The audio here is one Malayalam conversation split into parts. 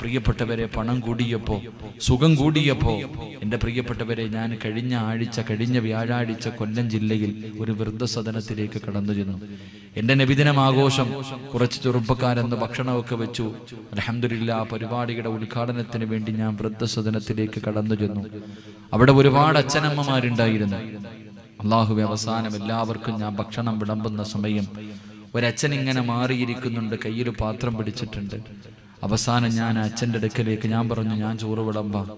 പ്രിയപ്പെട്ടവരെ, പണം കൂടിയപ്പോ, സുഖം കൂടിയപ്പോ, എൻ്റെ പ്രിയപ്പെട്ടവരെ, ഞാൻ കഴിഞ്ഞ വ്യാഴാഴ്ച കൊല്ലം ജില്ലയിൽ ഒരു വൃദ്ധസദനത്തിലേക്ക് കടന്നു ചെന്നു. എൻ്റെ നബിദിനം ആഘോഷം, കുറച്ച് ചെറുപ്പക്കാരെന്ന് ഭക്ഷണമൊക്കെ വെച്ചു. അൽഹംദുലില്ലാ, പരിപാടിയുടെ ഉദ്ഘാടനത്തിന് വേണ്ടി ഞാൻ വൃദ്ധസദനത്തിലേക്ക് കടന്നു ചെന്നു. അവിടെ ഒരുപാട് അച്ഛനമ്മമാരുണ്ടായിരുന്നു. അള്ളാഹുവേ, അവസാനം എല്ലാവർക്കും ഞാൻ ഭക്ഷണം വിളമ്പുന്ന സമയം ഒരച്ഛൻ ഇങ്ങനെ മാറിയിരിക്കുന്നുണ്ട്, കയ്യിൽ പാത്രം പിടിച്ചിട്ടുണ്ട്. അവസാനം ഞാൻ അച്ഛൻ്റെ അടുക്കലേക്ക് ഞാൻ പറഞ്ഞു, ഞാൻ ചോറ് വിളമ്പാം.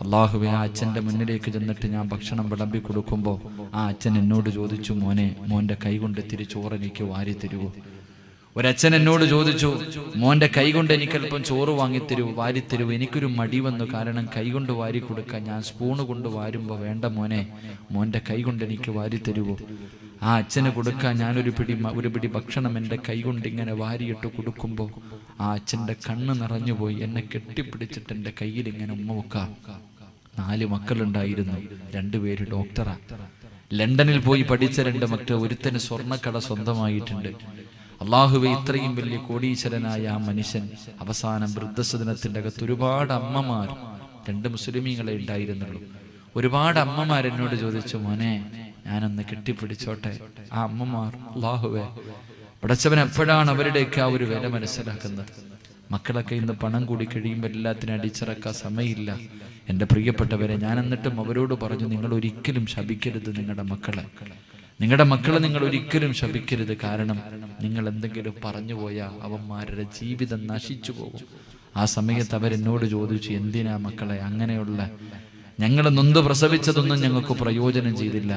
അള്ളാഹുവേ, ആ അച്ഛൻ്റെ മുന്നിലേക്ക് ചെന്നിട്ട് ഞാൻ ഭക്ഷണം വിളമ്പി കൊടുക്കുമ്പോൾ ആ അച്ഛൻ എന്നോട് ചോദിച്ചു, മോൻ്റെ കൈ കൊണ്ട് ഇത്തിരി ചോറ് എനിക്ക് വാരി തരുവോ? ഒരച്ഛൻ എന്നോട് ചോദിച്ചു, മോൻ്റെ കൈ കൊണ്ട് എനിക്ക് അല്പം ചോറ് വാരിത്തരുവോ? എനിക്കൊരു മടി വന്നു, കാരണം കൈ കൊണ്ട് വാരി കൊടുക്കാൻ. ഞാൻ സ്പൂണ് കൊണ്ട് വാരുമ്പോൾ, വേണ്ട മോൻ്റെ കൈ കൊണ്ട് എനിക്ക് വാരി തരുവോ? ആ അച്ഛന് കൊടുക്കാൻ ഞാനൊരു പിടി ഭക്ഷണം എൻ്റെ കൈ കൊണ്ട് ഇങ്ങനെ വാരിയിട്ട് കൊടുക്കുമ്പോൾ ആ അച്ഛൻ്റെ കണ്ണ് നിറഞ്ഞുപോയി. എന്നെ കെട്ടിപ്പിടിച്ചിട്ട് എൻ്റെ കയ്യിൽ ഇങ്ങനെ ഉമ്മ വെക്കാം. 4 മക്കളുണ്ടായിരുന്നു, 2 പേര് ഡോക്ടറാ. ലണ്ടനിൽ പോയി പഠിച്ച 2 മക്കൾ. ഒരുത്തന് സ്വർണ്ണക്കട സ്വന്തമായിട്ടുണ്ട്. അള്ളാഹുവെ, ഇത്രയും വലിയ കോടീശ്വരനായ ആ മനുഷ്യൻ അവസാനം വൃദ്ധസദനത്തിൻ്റെ അകത്ത് ഒരുപാട് അമ്മമാർ, 2 മുസ്ലിമീങ്ങളെ ഉണ്ടായിരുന്നുള്ളൂ. ഒരുപാട് അമ്മമാർ എന്നോട് ചോദിച്ചു, മോനെ ഞാനൊന്ന് കെട്ടിപ്പിടിച്ചോട്ടെ. ആ അമ്മമാർ, അള്ളാഹുവേ, പടച്ചവൻ എപ്പോഴാണ് അവരുടെയൊക്കെ ആ ഒരു വില മനസ്സിലാക്കുന്നത്? മക്കളൊക്കെ ഇന്ന് പണം കൂടി കഴിയുമ്പോൾ എല്ലാത്തിനും അടിച്ചിറക്കാൻ സമയമില്ല. എൻ്റെ പ്രിയപ്പെട്ടവരെ, ഞാൻ എന്നിട്ടും അവരോട് പറഞ്ഞു, നിങ്ങൾ ഒരിക്കലും ശപിക്കരുത് നിങ്ങളുടെ മക്കളെ നിങ്ങൾ ഒരിക്കലും ശപിക്കരുത്. കാരണം നിങ്ങൾ എന്തെങ്കിലും പറഞ്ഞു പോയാൽ അവന്മാരുടെ ജീവിതം നശിച്ചു പോകും. ആ സമയത്ത് അവരെന്നോട് ചോദിച്ചു, എന്തിനാ മക്കളെ അങ്ങനെയുള്ള, ഞങ്ങൾ നൊന്ത് പ്രസവിച്ചതൊന്നും ഞങ്ങൾക്ക് പ്രയോജനം ചെയ്തില്ല.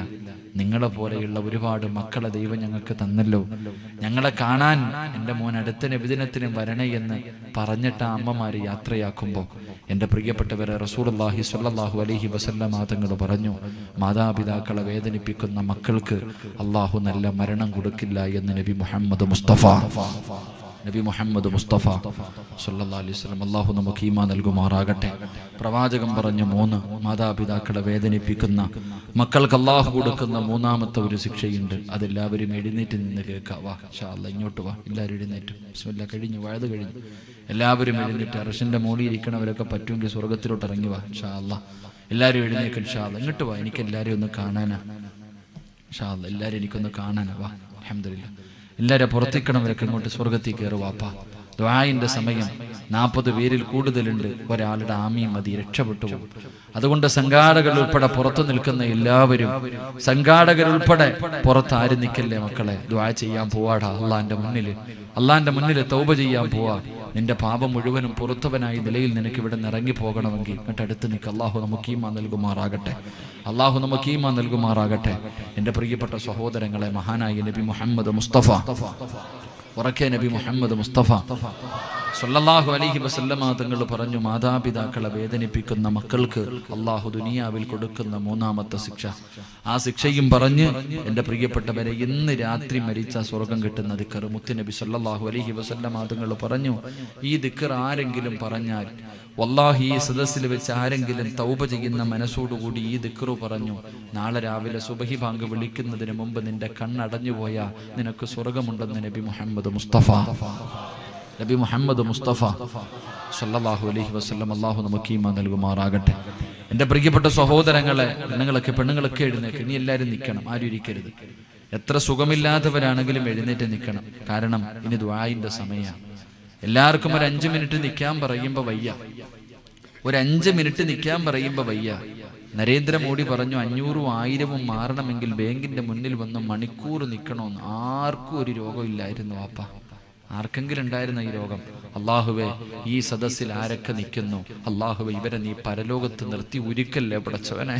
നിങ്ങളെ പോലെയുള്ള ഒരുപാട് മക്കളെ ദൈവം ഞങ്ങൾക്ക് തന്നല്ലോ. ഞങ്ങളെ കാണാൻ എൻ്റെ മോൻ അടുത്ത നബിദിനത്തിന് വരണേ എന്ന് പറഞ്ഞിട്ട് ആ അമ്മമാര് യാത്രയാക്കുമ്പോൾ എൻ്റെ പ്രിയപ്പെട്ടവരെ, റസൂലുള്ളാഹി സ്വല്ലല്ലാഹു അലൈഹി വസല്ലം തങ്ങൾ പറഞ്ഞു, മാതാപിതാക്കളെ വേദനിപ്പിക്കുന്ന മക്കൾക്ക് അള്ളാഹു നല്ല മരണം കൊടുക്കില്ല എന്ന് നബി മുഹമ്മദ് മുസ്തഫ സല്ലല്ലാഹു അലൈഹി വസല്ലം. അള്ളാഹു നമുക്ക് ഈമാൻ നൽകുമാറാകട്ടെ. പ്രവാചകൻ പറഞ്ഞു, 3 മാതാപിതാക്കളെ വേദനിപ്പിക്കുന്ന മക്കൾക്ക് അള്ളാഹു കൊടുക്കുന്ന 3ാമത്തെ ഒരു ശിക്ഷയുണ്ട്. അതെല്ലാവരും എഴുന്നേറ്റ് നിന്ന് കേൾക്കാം. വാ ഇൻഷാ അല്ലാഹ്, ഇങ്ങോട്ട് വാ, എല്ലാവരും എഴുന്നേറ്റ്. ബിസ്മില്ലാ, കഴിഞ്ഞു, വഴുത് കഴിഞ്ഞു. എല്ലാവരും എഴുന്നേറ്റ്. അർശിന്റെ മോളിൽ ഇരിക്കണവരൊക്കെ പറ്റുമെങ്കിൽ സ്വർഗത്തിലോട്ട് ഇറങ്ങി വാ ഇൻഷാ അല്ലാഹ്. എല്ലാവരും എഴുന്നേൽക്കും ഇൻഷാ അല്ലാഹ്. ഇങ്ങോട്ട് വാ, എനിക്ക് എല്ലാവരും ഒന്ന് കാണാനാ ഇൻഷാ അല്ലാഹ്. എല്ലാവരും എനിക്കൊന്ന് കാണാനാ. വാ, അൽഹംദുലില്ലാ. എല്ലാവരും പുറത്തേക്കണവരൊക്കെ ഇങ്ങോട്ട് സ്വർഗത്തിൽ കയറുവാപ്പാ. ദുആഇന്റെ സമയം 40 പേരിൽ കൂടുതലുണ്ട്. ഒരാളുടെ ആമീൻ മതി, രക്ഷപ്പെട്ടു പോകും. അതുകൊണ്ട് സംഘാടകർ ഉൾപ്പെടെ പുറത്തു നിൽക്കുന്ന എല്ലാവരും, സംഘാടകരുൾപ്പെടെ പുറത്ത് ആരും നിൽക്കല്ലേ മക്കളെ. ദുആ ചെയ്യാൻ പോവാടാ അള്ളാന്റെ മുന്നിൽ തൗബ ചെയ്യാൻ പോവാ. നിന്റെ പാപം മുഴുവനും പുറത്തവനായി നിലയിൽ നിനക്ക് ഇവിടെ ഇറങ്ങി പോകണമെങ്കിൽ എന്നിട്ട് അടുത്ത് നിൽക്ക്. അള്ളാഹു നമുക്ക് ഈമാൻ നൽകുമാറാകട്ടെ. എൻ്റെ പ്രിയപ്പെട്ട സഹോദരങ്ങളെ, മഹാനായ നബി മുഹമ്മദ് മുസ്തഫ, ഉറക്കെ നബി മുഹമ്മദ് മുസ്തഫ സല്ലല്ലാഹു അലൈഹി വസല്ലമ തങ്ങൾ പറഞ്ഞു, മാതാപിതാക്കളെ വേദനിപ്പിക്കുന്ന മക്കൾക്ക് അള്ളാഹു ദുനിയാവിൽ കൊടുക്കുന്ന 3ാമത്തെ ശിക്ഷ. ആ ശിക്ഷയും പറഞ്ഞ് എൻ്റെ പ്രിയപ്പെട്ടവരെ, ഇന്ന് രാത്രി മരിച്ച സ്വർഗം കിട്ടുന്ന ദിക്ർ മുത്തുനബി സല്ലല്ലാഹു അലൈഹി വസല്ലമ തങ്ങൾ പറഞ്ഞു, ഈ ദിക്ർ ആരെങ്കിലും പറഞ്ഞാൽ, വല്ലാഹി ഈ സദസ്സിൽ വെച്ച് ആരെങ്കിലും തൗബ ചെയ്യുന്ന മനസ്സോടുകൂടി ഈ ദിക്ർ പറഞ്ഞു, നാളെ രാവിലെ സുബഹി ബാങ്ക് വിളിക്കുന്നതിന് മുമ്പ് നിന്റെ കണ്ണടഞ്ഞുപോയാൽ നിനക്ക് സ്വർഗമുണ്ടെന്ന് നബി മുഹമ്മദ് മുസ്തഫ സല്ലല്ലാഹു അലൈഹി വസല്ലം. അല്ലാഹു നമുക്ക് ഈമാൻ നൽകുമാറാകട്ടെ. എൻ്റെ പ്രിയപ്പെട്ട സഹോദരങ്ങളെ, പെണ്ണുങ്ങളൊക്കെ എഴുന്നേൽക്ക്. ഇനി എല്ലാവരും നിൽക്കണം, ആരും ഇരിക്കരുത്. എത്ര സുഖമില്ലാത്തവരാണെങ്കിലും എഴുന്നേറ്റ് നിൽക്കണം. കാരണം ഇനി ദുആഇന്റെ സമയമാണ്. എല്ലാവർക്കും ഒരു 5 മിനിറ്റ് നിൽക്കാൻ പറയുമ്പോൾ വയ്യ. ഒരു 5 മിനിറ്റ് നിൽക്കാൻ പറയുമ്പോൾ വയ്യ. നരേന്ദ്രമോദി പറഞ്ഞു, 500ഉം 1000ഉം മാറണമെങ്കിൽ ബാങ്കിന്റെ മുന്നിൽ വന്ന് മണിക്കൂർ നിൽക്കണമെന്ന്. ആർക്കും ഒരു രോഗമില്ലായിരുന്നു വാപ്പ. ആർക്കെങ്കിലും ഉണ്ടായിരുന്ന ഈ രോഗം? അള്ളാഹുവേ, ഈ സദസ്സിൽ ആരൊക്കെ നിൽക്കുന്നു, അള്ളാഹുവേ, ഇവരെ നീ പരലോകത്ത് നിർത്തി ഉരുക്കല്ലേ പടച്ചവനെ.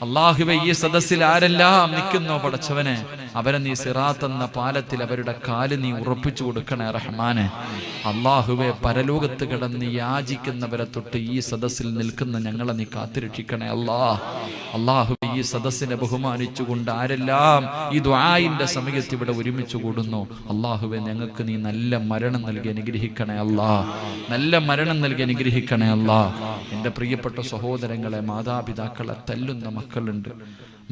അള്ളാഹുവേ, ഈ സദസ്സിൽ ആരെല്ലാം നിൽക്കുന്നോ പടച്ചവനെ, അവരെ നീ സിറാത്ത് എന്ന പാലത്തിൽ അവരുടെ കാല് നീ ഉറപ്പിച്ചു കൊടുക്കണേ റഹ്മാനെ. അള്ളാഹുവേ, പരലോകത്ത് കിടന്ന് യാചിക്കുന്നവരെ തൊട്ട് ഈ സദസ്സിൽ നിൽക്കുന്ന ഞങ്ങളെ നീ കാത്തുരക്ഷിക്കണേ അള്ളാഹുവേ, ഈ സദസ്സിനെ ബഹുമാനിച്ചുകൊണ്ട് ആരെല്ലാം ഈ ദുആഇന്റെ സമയത്ത് ഇവിടെ ഒരുമിച്ച് കൂടുന്നു, അള്ളാഹുവേ, ഞങ്ങൾക്ക് നീ നല്ല മരണം നൽകി അനുഗ്രഹിക്കണേ അല്ലാ. എൻ്റെ പ്രിയപ്പെട്ട സഹോദരങ്ങളെ, മാതാപിതാക്കളെ തല്ലുന്ന മക്കളുണ്ട്.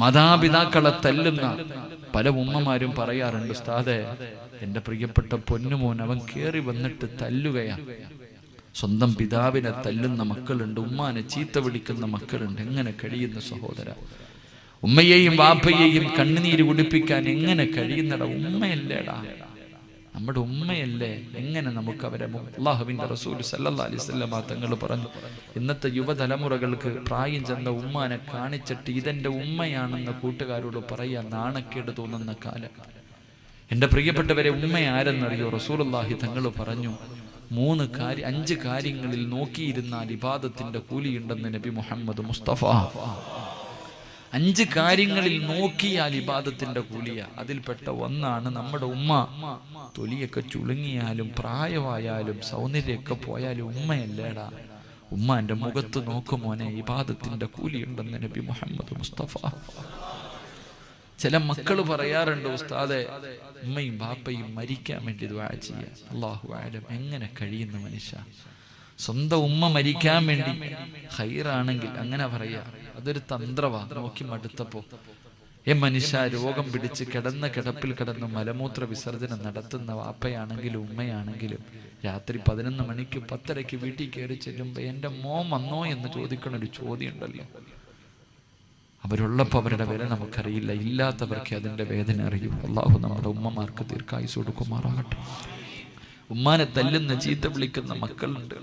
മാതാപിതാക്കളെ തല്ലുന്ന പല ഉമ്മമാരും പറയാറുണ്ട്, ഉസ്താദേ, എൻ്റെ പ്രിയപ്പെട്ട പൊന്നുമോൻ അവൻ കേറി വന്നിട്ട് തല്ലുകയാ. സ്വന്തം പിതാവിനെ തല്ലുന്ന മക്കളുണ്ട്, ഉമ്മാനെ ചീത്ത വിളിക്കുന്ന മക്കളുണ്ട്. എങ്ങനെ കഴിയുന്ന സഹോദര? ഉമ്മയെയും വാപ്പയെയും കണ്ണുനീര് കുടിപ്പിക്കാൻ എങ്ങനെ കഴിയുന്നടാ? ഉമ്മയല്ലേടാ, നമ്മുടെ ഉമ്മയല്ലേ. എങ്ങനെ നമുക്ക് അവരെ? അല്ലാഹുവിന്റെ റസൂൽ സല്ലല്ലാഹു അലൈഹി വസല്ലം തങ്ങൾ പറഞ്ഞു, ഇന്നത്തെ യുവതലമുറകൾക്ക് പ്രായം ചെന്ന ഉമ്മാനെ കാണിച്ചിട്ട് ഇതെന്റെ ഉമ്മയാണെന്ന് കൂട്ടുകാരോട് പറയാൻ നാണക്കേട് തോന്നുന്ന കാലം. എൻ്റെ പ്രിയപ്പെട്ടവരെ, ഉമ്മ ആരെന്നറിയോ? റസൂലുള്ളാഹി തങ്ങൾ പറഞ്ഞു, 5 കാര്യങ്ങളിൽ നോക്കിയിരുന്നാൽ ഇബാദത്തിന്റെ കൂലിയുണ്ടെന്ന് നബി മുഹമ്മദ് മുസ്തഫ. 5 കാര്യങ്ങളിൽ നോക്കിയാൽ ഇബാദത്തിന്റെ കൂലിയ. അതിൽപ്പെട്ട ഒന്നാണ് നമ്മുടെ ഉമ്മ. തൊലിയൊക്കെ ചുളുങ്ങിയാലും പ്രായമായാലും സൗന്ദര്യമൊക്കെ പോയാലും ഉമ്മയല്ലേടാ. ഉമ്മാന്റെ മുഖത്ത് നോക്കുമോനെ, ഇബാദത്തിന്റെ കൂലിയുണ്ടെന്ന് നബി മുഹമ്മദ് മുസ്തഫ. ചില മക്കൾ പറയാറുണ്ട്, ഉസ്താദെ ഉമ്മയും ബാപ്പയും മരിക്കാൻ വേണ്ടി ദുആ ചെയ്യാൻ. അല്ലാഹു അഅലം, എങ്ങനെ കഴിയുന്ന മനുഷ്യ? സ്വന്തം ഉമ്മ മരിക്കാൻ വേണ്ടി ഖൈറാണെങ്കിൽ അങ്ങനെ പറയാ, അതൊരു തന്ത്രവാ. നോക്കി മടുത്തപ്പോ മനുഷ്യ രോഗം പിടിച്ച് കിടന്ന കിടപ്പിൽ കിടന്ന് മലമൂത്ര വിസർജനം നടത്തുന്ന വാപ്പയാണെങ്കിലും ഉമ്മയാണെങ്കിലും രാത്രി 11 മണിക്ക് 10:30 വീട്ടിൽ കയറി ചെല്ലുമ്പോ എൻ്റെ മോൻ വന്നോ എന്ന് ചോദിക്കണ ഒരു ചോദ്യം ഉണ്ടല്ലോ. അവരുള്ളപ്പോൾ അവരുടെ വില നമുക്കറിയില്ല, ഇല്ലാത്തവർക്ക് അതിൻ്റെ വേദന അറിയൂ. അല്ലാഹു നമ്മുടെ ഉമ്മമാർക്ക് ദീർഘായുസ്സ് കൊടുക്കുമാറാകട്ടെ. ഉമ്മാനെ തല്ലുന്ന ചീത്ത വിളിക്കുന്ന മക്കളുണ്ട്.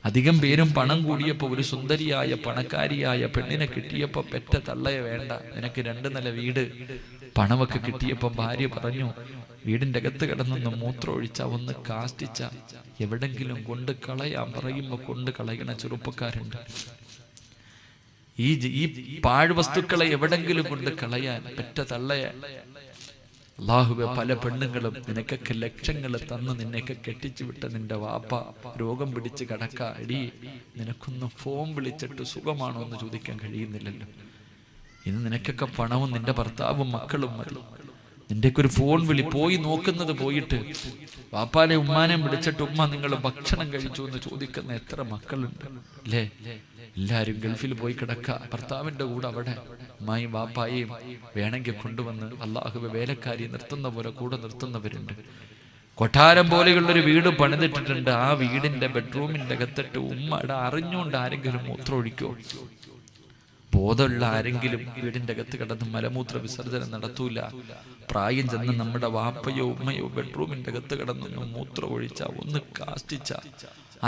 അധികം പേരും പണം കൂടിയപ്പോൾ ഒരു സുന്ദരിയായ പണക്കാരിയായ പെണ്ണിനെ കിട്ടിയപ്പോൾ പെറ്റ തള്ളയെ വേണ്ട, നിനക്ക് 2 നില വീട്. പണമൊക്കെ കിട്ടിയപ്പോൾ ഭാര്യ പറഞ്ഞു, വീടിൻ്റെ അകത്ത് കിടന്നൊന്ന് മൂത്രം ഒഴിച്ച, ഒന്ന് കാഷ്ടിച്ച, എവിടെങ്കിലും കൊണ്ട് കളയാൻ പറയുമ്പോൾ കൊണ്ട് കളയണ ചെറുപ്പക്കാരുണ്ട്. ഈ പാഴ്വസ്തുക്കളെ എവിടെങ്കിലും കൊണ്ട് കളയാൻ പെറ്റ തള്ളയെ. അല്ലാഹുവേ, പല പെണ്ണുങ്ങളും നിനക്കൊക്കെ ലക്ഷങ്ങൾ തന്ന് നിന്നെയൊക്കെ കെട്ടിച്ചു വിട്ട നിന്റെ വാപ്പ രോഗം പിടിച്ച് കിടക്ക, എടി നിനക്കൊന്ന് ഫോൺ വിളിച്ചിട്ട് സുഖമാണോ എന്ന് ചോദിക്കാൻ കഴിയുന്നില്ലല്ലോ. ഇന്ന് നിനക്കൊക്കെ പണവും നിന്റെ ഭർത്താവും മക്കളും മതി. നിന്റെയൊക്കെ ഒരു ഫോൺ വിളി, പോയി നോക്കുന്നത് പോയിട്ട് വാപ്പാനെ ഉമ്മാനെയും വിളിച്ചിട്ട് ഉമ്മ നിങ്ങൾ ഭക്ഷണം കഴിച്ചു എന്ന് ചോദിക്കുന്ന എത്ര മക്കളുണ്ട് അല്ലേ? എല്ലാവരും ഗൾഫിൽ പോയി കിടക്ക, ഭർത്താവിന്റെ കൂടെ അവിടെ ഉമ്മായും വാപ്പായും വേണമെങ്കിൽ കൊണ്ടുവന്ന് അല്ലാഹുവേ വേലക്കാരി നിർത്തുന്ന പോലെ കൂടെ നിർത്തുന്നവരുണ്ട്. കൊട്ടാരം പോലെയുള്ളൊരു വീട് പണിതിട്ടിട്ടുണ്ട്. ആ വീടിന്റെ ബെഡ്റൂമിന്റെ അകത്തിട്ട് ഉമ്മയുടെ അറിഞ്ഞുകൊണ്ട് ആരെങ്കിലും മൂത്രം ഒഴിക്കോ? ബോധമുള്ള ആരെങ്കിലും വീടിന്റെ അകത്ത് കിടന്ന് മലമൂത്ര വിസർജനം നടത്തൂല. പ്രായം ചെന്ന് നമ്മുടെ വാപ്പയോ ഉമ്മയോ ബെഡ്റൂമിന്റെ അകത്ത് കിടന്നൊന്ന് മൂത്രം ഒഴിച്ച, ഒന്ന് കാഷ്ടിച്ച,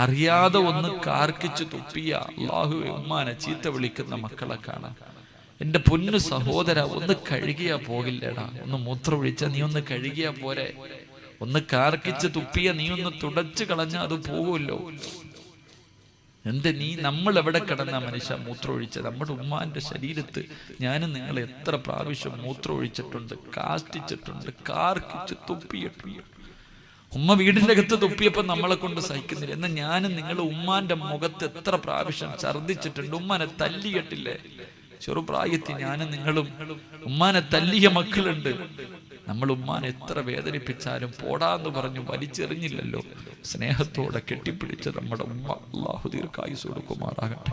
അറിയാതെ ഒന്ന് കാർക്കിച്ചു തുപ്പിയ, അല്ലാഹുവേ ഉമ്മാനെ ചീത്ത വിളിക്കുന്ന മക്കളെ കാണാം. എന്റെ പൊന്നു സഹോദര, ഒന്ന് കഴുകിയാ പോകില്ലടാ. ഒന്ന് മൂത്രം ഒഴിച്ച നീ ഒന്ന് കഴുകിയാ പോരെ? ഒന്ന് കാർക്കിച്ച് തുപ്പിയ നീ ഒന്ന് തുടച്ചു കളഞ്ഞ അത് പോകുമല്ലോ. നമ്മൾ എവിടെ കിടന്ന മനുഷ്യ മൂത്രമൊഴിച്ചത്? നമ്മുടെ ഉമ്മാന്റെ ശരീരത്ത് ഞാനും നിങ്ങൾ എത്ര പ്രാവശ്യം മൂത്രമൊഴിച്ചിട്ടുണ്ട്, കാഷ്ടിച്ചിട്ടുണ്ട്, കാർക്കിച്ച് തുപ്പിയിട്ടുണ്ട്. ഉമ്മ വീടിന്റെ അകത്ത് തുപ്പിയപ്പോ നമ്മളെ കൊണ്ട് സഹിക്കുന്നില്ല. എന്നാൽ ഞാനും നിങ്ങൾ ഉമ്മാന്റെ മുഖത്ത് എത്ര പ്രാവശ്യം ഛർദിച്ചിട്ടുണ്ട്. ഉമ്മാനെ തല്ലിയിട്ടില്ലേ? ചെറുപ്രായത്തിൽ ഞാനും നിങ്ങളും ഉമ്മാനെ തല്ലിയ മക്കളുണ്ട്. നമ്മൾ ഉമ്മാനെ എത്ര വേദനിപ്പിച്ചാലും പോടാന്ന് പറഞ്ഞു വലിച്ചെറിഞ്ഞില്ലല്ലോ. സ്നേഹത്തോടെ കെട്ടിപ്പിടിച്ച് നമ്മുടെ ഉമ്മ, അല്ലാഹു ദീർഘായുസ്സ് കൊടുക്കുമാറാകട്ടെ.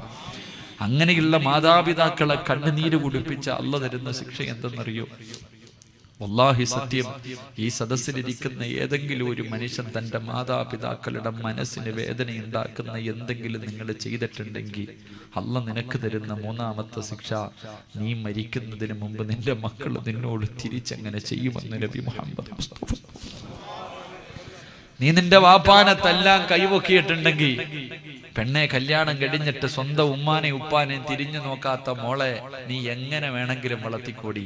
അങ്ങനെയുള്ള മാതാപിതാക്കളെ കണ്ണുനീര് കുടിപ്പിച്ച അല്ലാഹു തരുന്ന ശിക്ഷ എന്തെന്നറിയോ? വല്ലാഹി സത്യം, ഈ സദസ്സിലിരിക്കുന്ന ഏതെങ്കിലും ഒരു മനുഷ്യൻ തൻ്റെ മാതാപിതാക്കളുടെ മനസ്സിന് വേദന ഉണ്ടാക്കുന്ന എന്തെങ്കിലും നിങ്ങൾ ചെയ്തിട്ടുണ്ടെങ്കിൽ അല്ലാഹു നിനക്ക് തരുന്ന 3ാമത്തെ ശിക്ഷ, നീ മരിക്കുന്നതിന് മുമ്പ് നിന്റെ മക്കൾ നിന്നോട് തിരിച്ചങ്ങനെ ചെയ്യുമെന്ന് നബി മുഹമ്മദ് മുസ്തഫ. നീ നിന്റെ വാപ്പാനെ തല്ലാൻ കൈവക്കിയിട്ടുണ്ടെങ്കിൽ, പെണ്ണെ കല്യാണം കഴിഞ്ഞിട്ട് സ്വന്തം ഉമ്മാനെ ഉപ്പാനെ തിരിഞ്ഞു നോക്കാത്ത മോളെ നീ എങ്ങനെ വേണമെങ്കിലും വളർത്തിക്കോടി.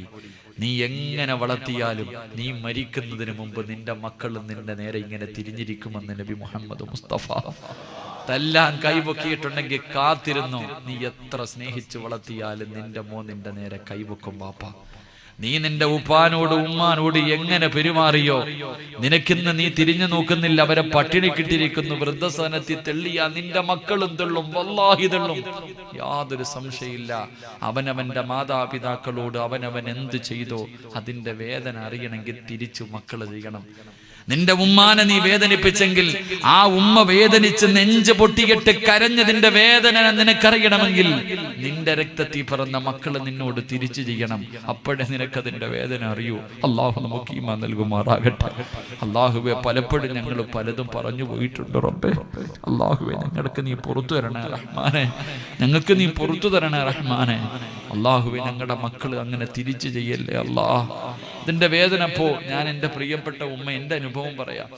നീ എങ്ങനെ വളർത്തിയാലും നീ മരിക്കുന്നതിന് മുമ്പ് നിന്റെ മക്കളും നിന്റെ നേരെ ഇങ്ങനെ തിരിഞ്ഞിരിക്കുമെന്ന് നബി മുഹമ്മദ് മുസ്തഫ. തല്ലാൻ കൈവക്കിയിട്ടുണ്ടെങ്കിൽ കാത്തിരുന്നു. നീ എത്ര സ്നേഹിച്ച് വളർത്തിയാലും നിന്റെ മോൻ നിന്റെ നേരെ കൈവക്കും വാപ്പ. നീ നിന്റെ ഉപ്പാനോട് ഉമ്മാനോട് എങ്ങനെ പെരുമാറിയോ, നിനക്കിന്ന് നീ തിരിഞ്ഞു നോക്കുന്നില്ല. അവരെ പട്ടിണിക്കിട്ടിരിക്കുന്നു. വൃദ്ധസദനത്തിൽ തെള്ളിയാ നിന്റെ മക്കളും തെള്ളും, വല്ലാഹി തെള്ളും, യാതൊരു സംശയമില്ല. അവനവന്റെ മാതാപിതാക്കളോട് അവനവൻ എന്ത് ചെയ്തോ അതിന്റെ വേദന അറിയണമെങ്കിൽ തിരിച്ചു മക്കൾ ചെയ്യണം. നിന്റെ ഉമ്മാനെ നീ വേദനിപ്പിച്ചെങ്കിൽ ആ ഉമ്മ വേദനിച്ച് നെഞ്ച് പൊട്ടിയിട്ട് കരഞ്ഞതിന്റെ വേദന നിനക്കറിയണമെങ്കിൽ നിന്റെ രക്തത്തിൽ പിറന്ന മക്കൾ നിന്നോട് തിരിച്ചു ചെയ്യണം. അപ്പോഴേ നിനക്കതിന്റെ വേദന അറിയൂ. അള്ളാഹു നമുക്ക് ഈമാൻ നൽകുമാറാകട്ടെ. അള്ളാഹുവെ, പലപ്പോഴും ഞങ്ങൾ പലതും പറഞ്ഞു പോയിട്ടുണ്ട് റബ്ബേ. അള്ളാഹുവെ, ഞങ്ങൾക്ക് നീ പുറത്തു തരണേ റഹ്മാനെ, ഞങ്ങൾക്ക് നീ പുറത്തു തരണേ റഹ്മാനെ. അള്ളാഹുവെ, ഞങ്ങളുടെ മക്കൾ അങ്ങനെ തിരിച്ചു ചെയ്യല്ലേ അള്ളാഹ്. ഇതിന്റെ വേദന പോ. ഞാൻ എൻ്റെ പ്രിയപ്പെട്ട ഉമ്മ, എൻ്റെ അനുഭവം പറയാം.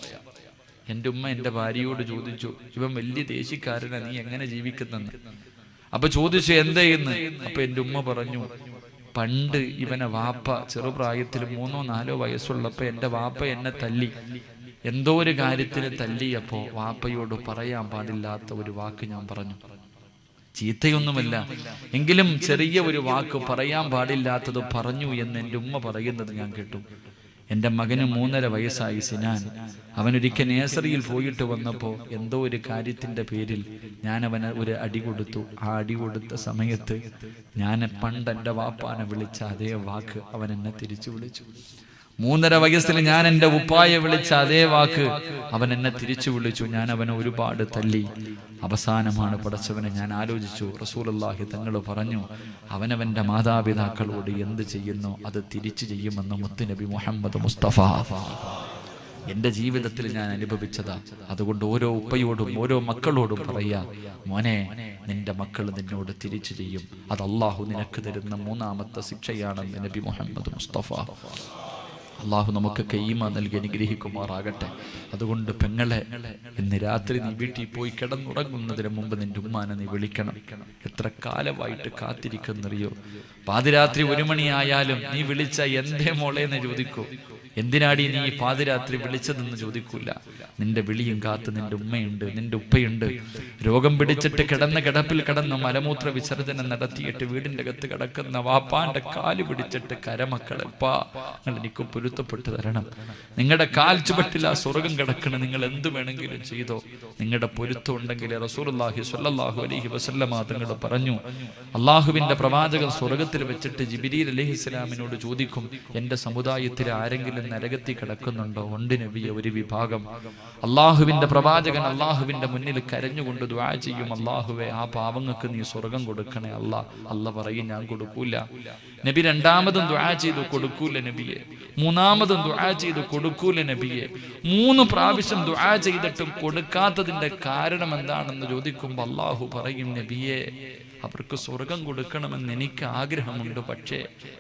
എൻ്റെ ഉമ്മ എൻ്റെ ഭാര്യയോട് ചോദിച്ചു, ഇവൻ വലിയ ദേശീക്കാരനാ, നീ എങ്ങനെ ജീവിക്കുന്നെന്ന്. അപ്പൊ ചോദിച്ചു എന്തേന്ന്. അപ്പൊ എൻ്റെ ഉമ്മ പറഞ്ഞു, പണ്ട് ഇവനെ വാപ്പ ചെറുപ്രായത്തിൽ 3-4 വയസ്സുള്ളപ്പോ എൻ്റെ വാപ്പ എന്നെ തല്ലി. എന്തോ ഒരു കാര്യത്തിന് തല്ലിയപ്പോ വാപ്പയോട് പറയാൻ പാടില്ലാത്ത ഒരു വാക്ക് ഞാൻ പറഞ്ഞു. ചീത്തയൊന്നുമല്ല, എങ്കിലും ചെറിയ ഒരു വാക്ക് പറയാൻ പാടില്ലാത്തത് പറഞ്ഞു എന്ന് എൻ്റെ ഉമ്മ പറയുന്നത് ഞാൻ കേട്ടു. എൻ്റെ മകന് 3.5 വയസ്സായി സിനാൻ. അവനൊരിക്കൽ നേഴ്സറിയിൽ പോയിട്ട് വന്നപ്പോൾ എന്തോ ഒരു കാര്യത്തിൻ്റെ പേരിൽ ഞാൻ അവന് ഒരു അടി കൊടുത്തു. ആ അടി കൊടുത്ത സമയത്ത് ഞാൻ പണ്ട് എൻ്റെ വാപ്പാനെ വിളിച്ച അതേ വാക്ക് അവൻ എന്നെ തിരിച്ചു വിളിച്ചു. 3.5 വയസ്സിൽ ഞാൻ എൻ്റെ ഉപ്പായെ വിളിച്ച അതേ വാക്ക് അവൻ എന്നെ തിരിച്ചു വിളിച്ചു. ഞാൻ അവനെ ഒരുപാട് തല്ലി. അവസാനമാണ് പടച്ചവനെ ഞാൻ ആലോചിച്ചു, റസൂലുള്ളാഹി തങ്ങൾ പറഞ്ഞു, അവനവൻ്റെ മാതാപിതാക്കളോട് എന്ത് ചെയ്യുന്നു അത് തിരിച്ചു ചെയ്യുമെന്ന് മുത്തുനബി മുഹമ്മദ് മുസ്തഫ. എൻ്റെ ജീവിതത്തിൽ ഞാൻ അനുഭവിച്ചതാ. അതുകൊണ്ട് ഓരോ ഉപ്പയോടും ഓരോ മക്കളോടും പറയാ, മോനെ, നിന്റെ മക്കൾ നിന്നോട് തിരിച്ചു ചെയ്യും. അത് അള്ളാഹു നിനക്ക് തരുന്ന 3ാമത്തെ ശിക്ഷയാണെന്ന് നബി മുഹമ്മദ് മുസ്തഫ. അള്ളാഹു നമുക്ക് ഈമാൻ നൽകി അനുഗ്രഹിക്കുമാറാകട്ടെ. അതുകൊണ്ട് പെങ്ങളെ, ഇന്ന് രാത്രി നീ വീട്ടിൽ പോയി കിടന്നുറങ്ങുന്നതിന് മുമ്പ് നിന്റെ ഉമ്മാനെ നീ വിളിക്കണം. എത്ര കാലമായിട്ട് കാത്തിരിക്കുന്നറിയോ? പാതിരാത്രി 1 മണിയായാലും നീ വിളിച്ച എന്തേ മോളേന്ന് ചോദിക്കൂ. എന്തിനാടി നീ പാതിരാത്രി വിളിച്ചതെന്ന് ചോദിക്കൂല. നിന്റെ വിളിയും കാത്ത് നിന്റെ ഉമ്മയുണ്ട്, നിന്റെ ഉപ്പയുണ്ട്. രോഗം പിടിച്ചിട്ട് കിടന്ന കിടപ്പിൽ കിടന്ന് മലമൂത്ര വിസർജനം നടത്തിയിട്ട് വീടിന്റെ അകത്ത് കിടക്കുന്ന വാപ്പാന്റെ കാല് പിടിച്ചിട്ട് കരമക്കളെപ്പാ, നിങ്ങൾ എനിക്ക് പൊരുത്തപ്പെട്ടു തരണം. നിങ്ങളുടെ കാൽ ചുവട്ടിൽ ആ സ്വർഗം കിടക്കണം. നിങ്ങൾ എന്ത് വേണമെങ്കിലും ചെയ്തോ, നിങ്ങളുടെ പൊരുത്തം ഉണ്ടെങ്കിൽ. റസൂലുള്ളാഹി സ്വല്ലല്ലാഹു അലൈഹി വസല്ലമ തങ്ങൾ പറഞ്ഞു, അള്ളാഹുവിന്റെ പ്രവാചകൻ സ്വർഗത്തിൽ വെച്ചിട്ട് ജിബ്രീൽ അലൈഹിസ്സലാമിനോട് ചോദിക്കും, എന്റെ സമുദായത്തിൽ ആരെങ്കിലും നരകത്തിൽ കിടക്കുന്നുണ്ടോ? ഉണ്ട് നബിയെ, ഒരു വിഭാഗം. അള്ളാഹുവിന്റെ പ്രവാചകൻ അള്ളാഹുവിന്റെ മുന്നിൽ കരഞ്ഞുകൊണ്ട് ദുആ ചെയ്യും, അള്ളാഹുവേ, ആ പാവങ്ങൾക്ക് നീ സ്വർഗം കൊടുക്കണേ അല്ലാ. അല്ല പറയും, ഞാൻ കൊടുക്കൂല. നബി 2ാമതും ദുആ ചെയ്തു, കൊടുക്കൂല നബിയെ. 3ാമതും ദുആ ചെയ്തു, കൊടുക്കൂല നബിയെ. 3 പ്രാവശ്യം ദുആ ചെയ്തിട്ടും കൊടുക്കാത്തതിന്റെ കാരണം എന്താണെന്ന് ചോദിക്കുമ്പോൾ അള്ളാഹു പറയും, നബിയെ, അവർക്ക് സ്വർഗം കൊടുക്കണമെന്ന് എനിക്ക് ആഗ്രഹമുണ്ട്, പക്ഷേ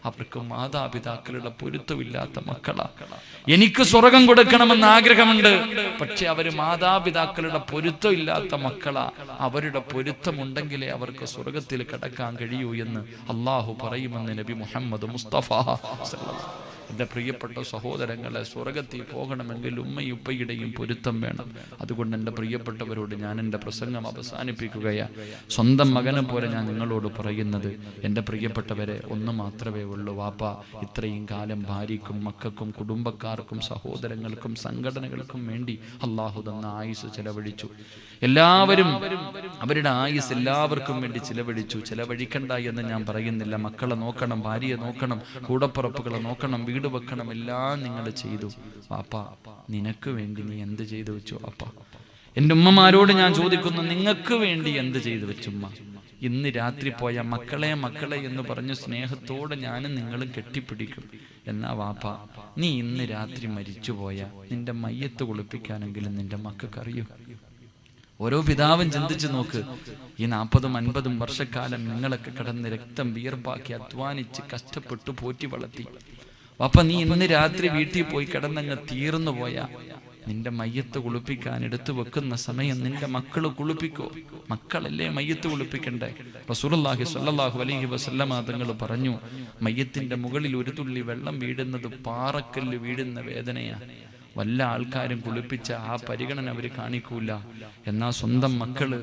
അവർക്ക് മാതാപിതാക്കളുടെ പൊരുത്തമില്ലാത്ത മക്കളാ. എനിക്ക് സ്വർഗം കൊടുക്കണമെന്ന് ആഗ്രഹമുണ്ട്, പക്ഷെ അവര് മാതാപിതാക്കളുടെ പൊരുത്തം ഇല്ലാത്ത മക്കളാ. അവരുടെ പൊരുത്തമുണ്ടെങ്കിലേ അവർക്ക് സ്വർഗത്തിൽ കടക്കാൻ കഴിയൂ എന്ന് അള്ളാഹു പറയുമെന്ന് നബി മുഹമ്മദ് മുസ്തഫ. എൻ്റെ പ്രിയപ്പെട്ട സഹോദരങ്ങളെ, സ്വർഗത്തിൽ പോകണമെങ്കിൽ ഉമ്മയും ഉപ്പയുടെയും പൊരുത്തം വേണം. അതുകൊണ്ട് എൻ്റെ പ്രിയപ്പെട്ടവരോട് ഞാൻ എൻ്റെ പ്രസംഗം അവസാനിപ്പിക്കുകയാണ്. സ്വന്തം മകനെ പോലെ ഞാൻ നിങ്ങളോട് പറയുന്നത്, എൻ്റെ പ്രിയപ്പെട്ടവരെ, ഒന്ന് മാത്രമേ ഉള്ളൂ. വാപ്പ ഇത്രയും കാലം ഭാര്യയ്ക്കും മക്കൾക്കും കുടുംബക്കാർക്കും സഹോദരങ്ങൾക്കും സംഘടനകൾക്കും വേണ്ടി അള്ളാഹു തന്ന ആയുസ് ചെലവഴിച്ചു. എല്ലാവരും അവരുടെ ആയുസ് എല്ലാവർക്കും വേണ്ടി ചിലവഴിച്ചു. ചിലവഴിക്കണ്ട എന്ന് ഞാൻ പറയുന്നില്ല. മക്കളെ നോക്കണം, ഭാര്യയെ നോക്കണം, കൂടപ്പുറപ്പുകളെ നോക്കണം, വീട് വെക്കണം, എല്ലാം നിങ്ങൾ ചെയ്തു. വാപ്പ, നിനക്ക് വേണ്ടി നീ എന്ത് ചെയ്തു വെച്ചു? വാപ്പ, എൻ്റെ ഉമ്മമാരോട് ഞാൻ ചോദിക്കുന്നു, നിങ്ങൾക്ക് വേണ്ടി എന്ത് ചെയ്തു വെച്ചുമ്മ? ഇന്ന് രാത്രി പോയ മക്കളെ മക്കളെ എന്ന് പറഞ്ഞ് സ്നേഹത്തോടെ ഞാനും നിങ്ങളും കെട്ടിപ്പിടിക്കും. എന്നാ വാപ്പ, നീ ഇന്ന് രാത്രി മരിച്ചുപോയ നിന്റെ മയ്യത്ത് കുളിപ്പിക്കാനെങ്കിലും നിന്റെ മക്കൾക്കറിയൂ? ഓരോ പിതാവും ചിന്തിച്ചു നോക്ക്. ഈ 40-50 വർഷക്കാലം നിങ്ങളൊക്കെ കിടന്ന് രക്തം വിയർപ്പാക്കി അധ്വാനിച്ച് കഷ്ടപ്പെട്ടു പോറ്റി വളർത്തി. അപ്പൊ നീ ഇന്ന് രാത്രി വീട്ടിൽ പോയി കിടന്നങ്ങ് തീർന്നു പോയാ നിന്റെ മയ്യത്ത് കുളിപ്പിക്കാൻ എടുത്തു വെക്കുന്ന സമയം നിന്റെ മക്കള് കുളിപ്പിക്കോ? മക്കളല്ലേ മയ്യത്ത് കുളിപ്പിക്കണ്ടേ? റസൂലുള്ളാഹി സ്വല്ലല്ലാഹു അലൈഹി വസല്ലമ തങ്ങൾ പറഞ്ഞു, മയ്യത്തിന്റെ മുകളിൽ ഒരു തുള്ളി വെള്ളം വീഴുന്നത് പാറക്കല്ല് വീഴുന്ന വേദനയാണ്. വല്ല ആൾക്കാരും കുളിപ്പിച്ച ആ പരിഗണന അവർ കാണിക്കൂല. എന്നാ സ്വന്തം മക്കള്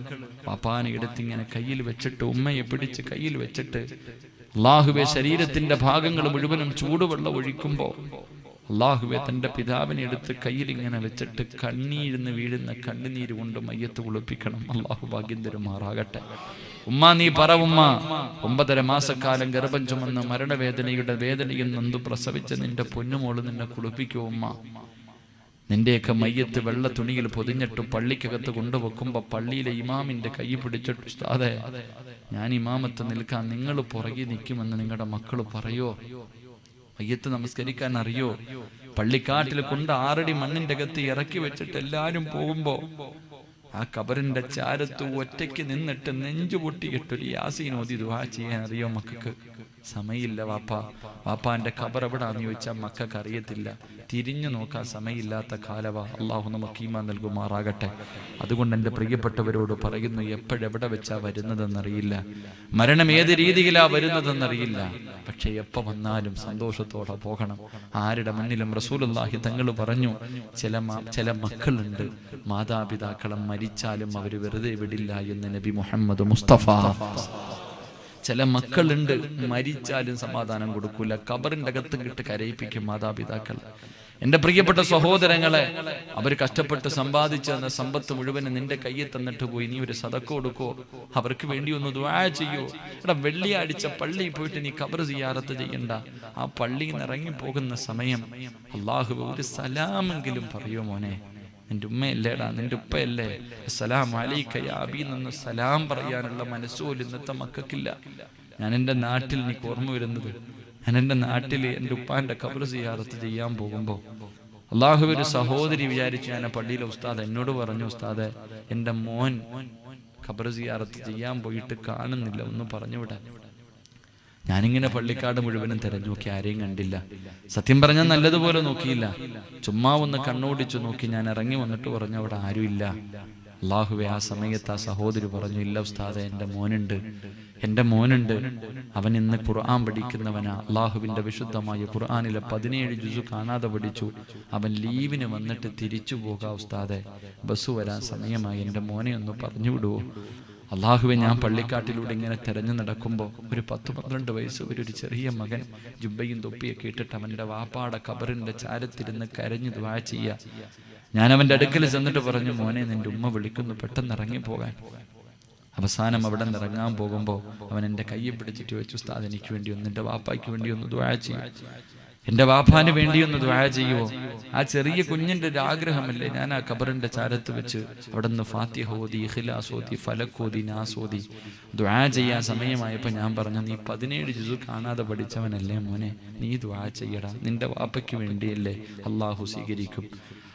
പാപ്പാനെ എടുത്തിങ്ങനെ കയ്യിൽ വെച്ചിട്ട്, ഉമ്മയെ പിടിച്ച് കയ്യിൽ വെച്ചിട്ട്, അള്ളാഹുവെ, ശരീരത്തിന്റെ ഭാഗങ്ങൾ മുഴുവനും ചൂടുവെള്ളം ഒഴിക്കുമ്പോ അള്ളാഹുവെ തന്റെ പിതാവിനെ എടുത്ത് കയ്യിൽ ഇങ്ങനെ വെച്ചിട്ട് കണ്ണീരിന്ന് വീഴുന്ന കണ്ണുനീര് കൊണ്ട് മയ്യത്ത് കുളിപ്പിക്കണം. അള്ളാഹു ഭാഗ്യം തരുമാറാകട്ടെ. ഉമ്മ, നീ പറ ഉമ്മ, 9.5 മാസക്കാലം ഗർഭം ചുമന്ന് മരണവേദനയുടെ വേദനയിൽ നൊന്തു പ്രസവിച്ച നിന്റെ പൊന്നുമോള് നിന്നെ കുളിപ്പിക്കോ ഉമ്മ? നിന്റെയൊക്കെ മയ്യത്ത് വെള്ള തുണിയിൽ പൊതിഞ്ഞിട്ട് പള്ളിക്കകത്ത് കൊണ്ടുവെക്കുമ്പോ പള്ളിയിലെ ഇമാമിന്റെ കൈ പിടിച്ചിട്ട് ഉസ്താദേ ഞാൻ ഇമാമത്ത് നിൽക്കാൻ നിങ്ങൾ പുറകെ നിൽക്കുമെന്ന് നിങ്ങളുടെ മക്കൾ പറയോ? മയ്യത്ത് നമസ്കരിക്കാൻ അറിയോ? പള്ളിക്കാട്ടിൽ കൊണ്ട് 6 അടി മണ്ണിന്റെ അകത്ത് ഇറക്കി വെച്ചിട്ട് എല്ലാരും പോകുമ്പോ ആ കബറിന്റെ ചാരത്ത് ഒറ്റയ്ക്ക് നിന്നിട്ട് നെഞ്ചു പൊട്ടിയിട്ടൊരു യാസീൻ ഓതി ദുആ ചെയ്യാൻ അറിയോ മക്കൾക്ക്? സമയമില്ല വാപ്പാന്റെ ഖബർ എവിടാന്ന് ചോദിച്ചാൽ മക്കൾക്ക് അറിയത്തില്ല. തിരിഞ്ഞു നോക്കാൻ സമയമില്ലാത്ത കാലവാ. അള്ളാഹു നമുക്ക് ഈമാൻ നൽകുമാറാകട്ടെ. അതുകൊണ്ട് എൻ്റെ പ്രിയപ്പെട്ടവരോട് പറയുന്നു, എപ്പോഴെവിടെ വെച്ചാ വരുന്നതെന്നറിയില്ല, മരണം ഏത് രീതിയിലാ വരുന്നതെന്നറിയില്ല. പക്ഷെ എപ്പോ വന്നാലും സന്തോഷത്തോടെ പോകണം. ആരുടെ മുന്നിലും റസൂലുള്ളാഹി തങ്ങൾ പറഞ്ഞു, ചില മക്കളുണ്ട് മാതാപിതാക്കളെ മരിച്ചാലും അവർ വെറുതെ വിടില്ല എന്ന് നബി മുഹമ്മദ് മുസ്തഫ. ചില മക്കളുണ്ട് മരിച്ചാലും സമാധാനം കൊടുക്കൂല, ഖബറിന്റെ അകത്ത് കിട്ട് കരയിപ്പിക്കും മാതാപിതാക്കൾ. എന്റെ പ്രിയപ്പെട്ട സഹോദരങ്ങളെ, അവർ കഷ്ടപ്പെട്ട് സമ്പാദിച്ചു തന്ന സമ്പത്ത് മുഴുവനും നിന്റെ കയ്യിൽ തന്നിട്ട് പോയി നീ ഒരു സദഖ കൊടുക്കോ? അവർക്ക് വേണ്ടി ഒന്ന് ദുആ ചെയ്യോ? എടാ, വെള്ളിയാഴ്ച പള്ളിയിൽ പോയിട്ട് നീ ഖബർ സിയാറത്ത് ചെയ്യണ്ട. ആ പള്ളിയിൽ നിന്ന് ഇറങ്ങി പോകുന്ന സമയം അല്ലാഹുവേ ഒരു സലാമെങ്കിലും പറയോ മോനെ? നിന്റെ ഉമ്മയല്ലേടാ, നിന്റെ ഉപ്പയല്ലേ? അസ്സലാമു അലൈക യാ അബീ എന്ന് സലാം പറയാനുള്ള മനസ്സുപോലും ഇന്നത്തെ മക്കൾക്കില്ല. ഞാൻ എൻ്റെ നാട്ടിൽ എനിക്ക് ഓർമ്മ വരുന്നത്, ഞാൻ എൻ്റെ നാട്ടിൽ എൻ്റെ ഉപ്പാന്റെ ഖബർ സിയാറത്ത് ചെയ്യാൻ പോകുമ്പോൾ അല്ലാഹു ഒരു സഹോദരി വിചാരിച്ചു ഞാൻ പള്ളിയിലെ ഉസ്താദ് എന്നോട് പറഞ്ഞു, ഉസ്താദെ എൻ്റെ മോൻ ഖബർ സിയാറത്ത് ചെയ്യാൻ പോയിട്ട് കാണുന്നില്ല, ഒന്ന് പറഞ്ഞുവിടാൻ. ഞാനിങ്ങനെ പള്ളിക്കാട് മുഴുവനും തെരഞ്ഞു നോക്കി, ആരെയും കണ്ടില്ല. സത്യം പറഞ്ഞാൽ നല്ലതുപോലെ നോക്കിയില്ല, ചുമ്മാ ഒന്ന് കണ്ണോടിച്ചു നോക്കി. ഞാൻ ഇറങ്ങി വന്നിട്ട് പറഞ്ഞു അവിടെ ആരുമില്ല. അല്ലാഹുവേ, ആ സമയത്ത് ആ സഹോദരി പറഞ്ഞു, ഇല്ല ഉസ്താദെ എൻ്റെ മോനുണ്ട്, അവൻ ഇന്ന് ഖുർആൻ പഠിക്കുന്നവനാ. അല്ലാഹുവിന്റെ വിശുദ്ധമായ ഖുർആനിലെ 17 ജുസ് കാണാതെ പഠിച്ചു. അവൻ ലീവിന് വന്നിട്ട് തിരിച്ചു പോകാം ഉസ്താദെ, ബസ് വരാൻ സമയമായി, എൻ്റെ മോനെ ഒന്ന് പറഞ്ഞു വിടുവോ? അല്ലാഹുവേ, ഞാൻ പള്ളിക്കാട്ടിലൂടെ ഇങ്ങനെ തെരഞ്ഞു നടക്കുമ്പോൾ ഒരു 10-12 വയസ്സ് ഒരു ചെറിയ മകൻ ജുബ്ബയും തൊപ്പിയൊക്കെ ഇട്ടിട്ട് അവൻ്റെ വാപ്പാടെ ഖബറിന്റെ ചാരത്തിരുന്ന് കരഞ്ഞു ദുആ ചെയ്യാ. ഞാൻ അവൻ്റെ അടുക്കൽ ചെന്നിട്ട് പറഞ്ഞു, മോനെ നിന്റെ ഉമ്മ വിളിക്കുന്നു, പെട്ടെന്ന് ഇറങ്ങിപ്പോകാൻ. അവസാനം അവിടെ നിന്ന് ഇറങ്ങാൻ പോകുമ്പോൾ അവൻ എൻ്റെ കയ്യെ പിടിച്ചിട്ട് വെച്ചു, ഉസ്താദ് എനിക്ക് വേണ്ടി ഒന്ന്, എൻ്റെ വാപ്പായ്ക്ക് വേണ്ടി ഒന്ന് ദുആ ചെയ്യും, എൻ്റെ വാപ്പാന് വേണ്ടി ഒന്ന് ദുആ ചെയ്യുമോ? ആ ചെറിയ കുഞ്ഞിൻ്റെ ഒരു ആഗ്രഹമല്ലേ. ഞാൻ ആ ഖബറിന്റെ ചാരത്ത് വെച്ച് അവിടെ നിന്ന് ഫാത്തിഹ ഓതി, ഇഖ്ലാസ് ഓതി, ഫലക് ഓതി, നാസ് ഓതി ദുആ ചെയ്യാൻ സമയമായപ്പോൾ ഞാൻ പറഞ്ഞു, നീ 17 ജുസ് കാണാതെ പഠിച്ചവനല്ലേ മോനെ, നീ ദുആ ചെയ്യടാ, നിന്റെ വാപ്പയ്ക്ക് വേണ്ടിയല്ലേ, അല്ലാഹു സ്വീകരിക്കും.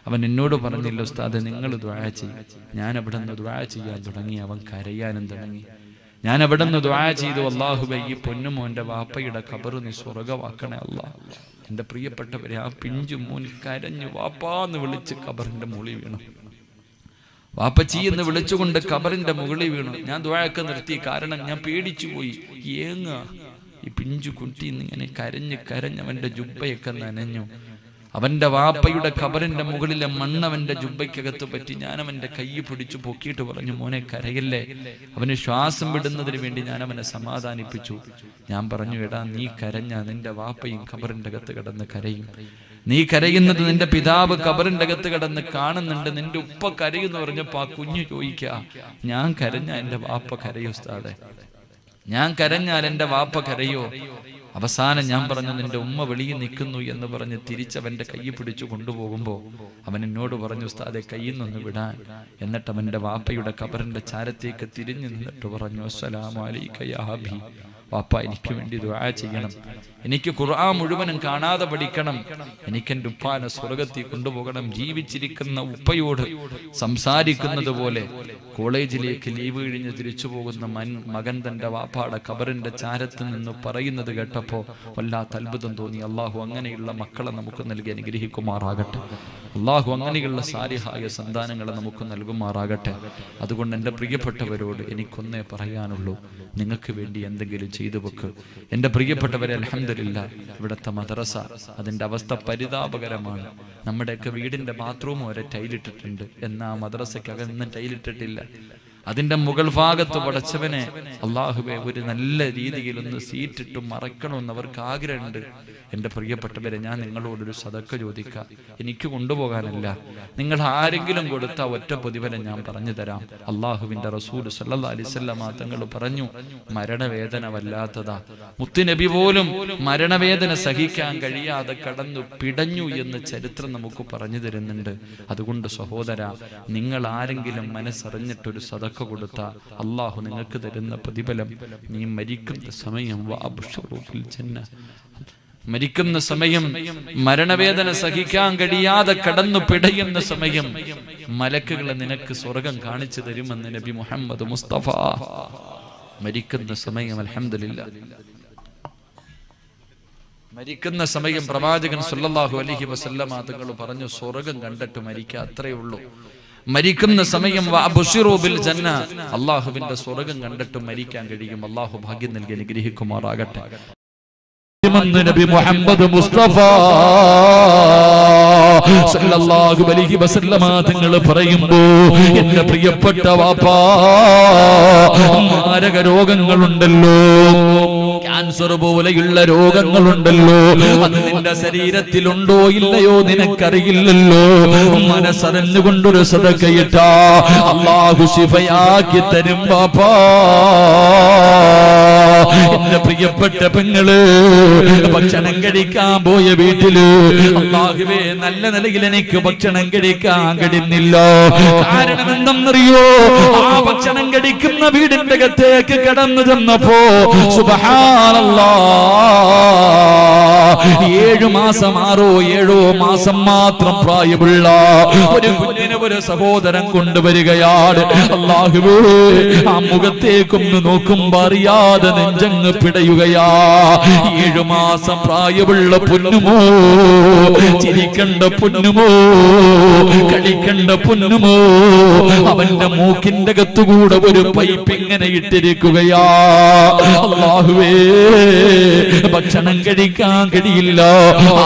അവൻ എന്നോട് പറഞ്ഞില്ല, ഉസ്താദ് നിങ്ങൾ ദുആ ചെയ്യും. ഞാൻ അവിടെ നിന്ന് ദുആ ചെയ്യാൻ തുടങ്ങി, അവൻ കരയാനും തുടങ്ങി. ഞാൻ അവിടെ നിന്ന് ദുആ ചെയ്തു, അല്ലാഹുവേ ഈ പൊന്നുമോന്റെ വാപ്പയുടെ ഖബർ നീ സ്വർഗ്ഗമാക്കണേ അല്ലാഹ്. എൻ്റെ പ്രിയപ്പെട്ടവരെ, ആ പിഞ്ചു മോൻ കരഞ്ഞു വാപ്പാന്ന് വിളിച്ച് ഖബറിന്റെ മുകളിൽ വീണു. വാപ്പച്ചി എന്ന് വിളിച്ചുകൊണ്ട് ഖബറിന്റെ മുകളിൽ വീണു. ഞാൻ ദുആയൊക്കെ നിർത്തി, കാരണം ഞാൻ പേടിച്ചു പോയി. ഈ പിഞ്ചു കുട്ടി ഇങ്ങനെ കരഞ്ഞ് അവന്റെ ജുബ്ബയൊക്കെ നനഞ്ഞു. അവന്റെ വാപ്പയുടെ ഖബറിന്റെ മുകളിലെ മണ്ണ് അവന്റെ ജുബ്ബയ്ക്കകത്ത് പറ്റി. ഞാൻ അവന്റെ കൈ പിടിച്ചു പൊക്കിയിട്ട് പറഞ്ഞു, മോനെ കരയല്ലേ. അവന് ശ്വാസം വിടുന്നതിന് വേണ്ടി ഞാൻ അവനെ സമാധാനിപ്പിച്ചു. ഞാൻ പറഞ്ഞു, എടാ നീ കരഞ്ഞ നിന്റെ വാപ്പയും ഖബറിന്റെ അകത്ത് കിടന്ന് കരയും. നീ കരയുന്നത് നിന്റെ പിതാവ് ഖബറിന്റെ അകത്ത് കിടന്ന് കാണുന്നുണ്ട്. നിന്റെ ഉപ്പ കരയുമെന്ന് പറഞ്ഞപ്പോ ആ കുഞ്ഞു ചോദിക്ക, ഞാൻ കരഞ്ഞ എന്റെ വാപ്പ കരയോ ഉസ്താദേ? ഞാൻ കരഞ്ഞാൽ എന്റെ വാപ്പ കരയോ? അവസാനം ഞാൻ പറഞ്ഞു, നിന്റെ ഉമ്മ വെളിയിൽ നിൽക്കുന്നു എന്ന് പറഞ്ഞ് തിരിച്ചവന്റെ കൈ പിടിച്ചു കൊണ്ടുപോകുമ്പോൾ അവൻ എന്നോട് പറഞ്ഞു, ഉസ്താദെ കയ്യിൽ നിന്ന് വിടാൻ. എന്നിട്ട് അവന്റെ വാപ്പയുടെ ഖബറിന്റെ ചാരത്തേക്ക് തിരിഞ്ഞു നിന്നിട്ട് പറഞ്ഞു, അസ്സലാമു അലൈക യാ അബീ, വാപ്പ എനിക്ക് വേണ്ടി ദുആ ചെയ്യണം, എനിക്ക് ഖുർആൻ മുഴുവനും കാണാതെ പഠിക്കണം, എനിക്ക് എൻ്റെ ഉപ്പാനെ സ്വർഗത്തിൽ കൊണ്ടുപോകണം. ജീവിച്ചിരിക്കുന്ന ഉപ്പയോട് സംസാരിക്കുന്നത് പോലെ കോളേജിലേക്ക് ലീവ് കഴിഞ്ഞ് തിരിച്ചു പോകുന്ന മകൻ തന്റെ വാപ്പാടെ ഖബറിന്റെ ചാരത്ത് നിന്ന് പറയുന്നത് കേട്ടപ്പോൾ വല്ലാത്ത അത്ഭുതം തോന്നി. അള്ളാഹു അങ്ങനെയുള്ള മക്കളെ നമുക്ക് നൽകി അനുഗ്രഹിക്കുമാറാകട്ടെ. അള്ളാഹു അങ്ങനെയുള്ള സാലിഹായ സന്താനങ്ങളെ നമുക്ക് നൽകുമാറാകട്ടെ. അതുകൊണ്ട് എൻ്റെ പ്രിയപ്പെട്ടവരോട് എനിക്കൊന്നേ പറയാനുള്ളൂ, നിങ്ങൾക്ക് വേണ്ടി എന്തെങ്കിലും ചെയ്തു വെക്ക്. എൻ്റെ പ്രിയപ്പെട്ടവരെ, അൽഹംദുലില്ലാ ഇവിടുത്തെ മദ്രസ അതിൻ്റെ അവസ്ഥ പരിതാപകരമാണ്. നമ്മുടെയൊക്കെ വീടിൻ്റെ ബാത്റൂം വരെ ടൈലിട്ടിട്ടുണ്ട്, എന്നാൽ മദ്രസയ്ക്കകം ഇന്നും ടൈലിട്ടിട്ടില്ല. അതിന്റെ മുകൾ ഭാഗത്ത് പടച്ചവനെ അള്ളാഹുവേ ഒരു നല്ല രീതിയിൽ ഒന്ന് സീറ്റിട്ടും മറക്കണമെന്ന് അവർക്ക് ആഗ്രഹമുണ്ട്. എൻ്റെ പ്രിയപ്പെട്ടവരെ, ഞാൻ നിങ്ങളോടൊരു സദക്ക ചോദിക്കാം. എനിക്ക് കൊണ്ടുപോകാനല്ല, നിങ്ങൾ ആരെങ്കിലും കൊടുത്ത ഒറ്റ പ്രതിഫലം ഞാൻ പറഞ്ഞു തരാം. അള്ളാഹുവിന്റെ റസൂൽ സല്ലല്ലാഹു അലൈഹി വസല്ലം തങ്ങൾ പറഞ്ഞു, മരണവേദന വല്ലാത്തതാ. മുത്തുനബി പോലും മരണവേദന സഹിക്കാൻ കഴിയാതെ കടന്നു പിടഞ്ഞു എന്ന് ചരിത്രം നമുക്ക് പറഞ്ഞു തരുന്നുണ്ട്. അതുകൊണ്ട് സഹോദര, നിങ്ങൾ ആരെങ്കിലും മനസ്സറിഞ്ഞിട്ടൊരു സദക്ക കൊടുത്ത അള്ളാഹു നിങ്ങൾക്ക് തരുന്ന പ്രതിഫലം, നീ മരിക്കുന്ന സമയം മരിക്കുന്ന സമയം, മരണവേദന സഹിക്കാൻ കഴിയാതെ കടന്നു പിടയുന്ന സമയം, മലക്കുകൾ നിനക്ക് സ്വർഗം കാണിച്ചു തരുമെന്ന് നബി മുഹമ്മദ് മുസ്തഫ. മരിക്കുന്ന സമയം അൽഹംദുലില്ലാ, മരിക്കുന്ന സമയം പ്രവാചകൻ സല്ലല്ലാഹു അലൈഹി വസല്ലമ തങ്ങൾ പറഞ്ഞു, സ്വർഗം കണ്ടിട്ട് മരിക്കുക, അത്രയേ ഉള്ളൂ. മരിക്കുന്ന സമയം അള്ളാഹുവിന്റെ സ്വർഗം കണ്ടിട്ട് മരിക്കാൻ കഴിയും. അള്ളാഹു ഭാഗ്യം നൽകി അനുഗ്രഹിക്കുമാറാകട്ടെ. നബി മുഹമ്മദ് മുസ്തഫ സല്ലല്ലാഹു അലൈഹി വസല്ലമ തങ്ങൾ പറയുമ്പോ, എന്റെ പ്രിയപ്പെട്ട വാപ്പാ, മാരക രോഗങ്ങളുണ്ടല്ലോ, ക്യാൻസർ പോലെയുള്ള രോഗങ്ങളുണ്ടല്ലോ, അത് നിന്റെ ശരീരത്തിലുണ്ടോ ഇല്ലയോ നിനക്കറിയില്ലല്ലോ. മനസ്സറിഞ്ഞുകൊണ്ടൊരു സദഖയിട്ട അല്ലാഹു ശിഫയാക്കി തരും വാപ്പാ. എന്റെ പ്രിയപ്പെട്ട പെങ്ങള്, ഭക്ഷണം കഴിക്കാൻ പോയ വീട്ടില് അല്ലാഹുവേ നല്ല നിലയിൽ എനിക്ക് ഭക്ഷണം കഴിക്കാൻ കഴിയുന്നില്ല. കാരണം എന്തെന്നറിയോ? ആ ഭക്ഷണം കഴിക്കുന്ന വീടിന്റെ അകത്തേക്ക് കടന്നു ചെന്നപ്പോ സുബ്ഹാനല്ലാഹ്, 7 മാസം 6-7 മാസം മാത്രം പ്രായമുള്ള ഒരു കുഞ്ഞിനെ ഒരു സഹോദരൻ കൊണ്ടുവരികയാണ്. അല്ലാഹുവേ, ആ മുഖത്തേക്കൊന്ന് നോക്കുമ്പോ അറിയാതെ നെഞ്ചങ്ങ് പിടയുകയാ. 7 മാസം പ്രായമുള്ള പൊന്നുമോ, ചിരിക്കണ്ട പൊന്നുമോ, കളിക്കണ്ട പൊന്നുമോ, അവന്റെ മൂക്കിന്റെ അകത്തുകൂടെ ഒരു പൈപ്പ് ഇങ്ങനെ ഇട്ടിരിക്കുകയാ. അല്ലാഹുവേ, ഭക്ഷണം കഴിക്കാൻ കഴിയില്ല.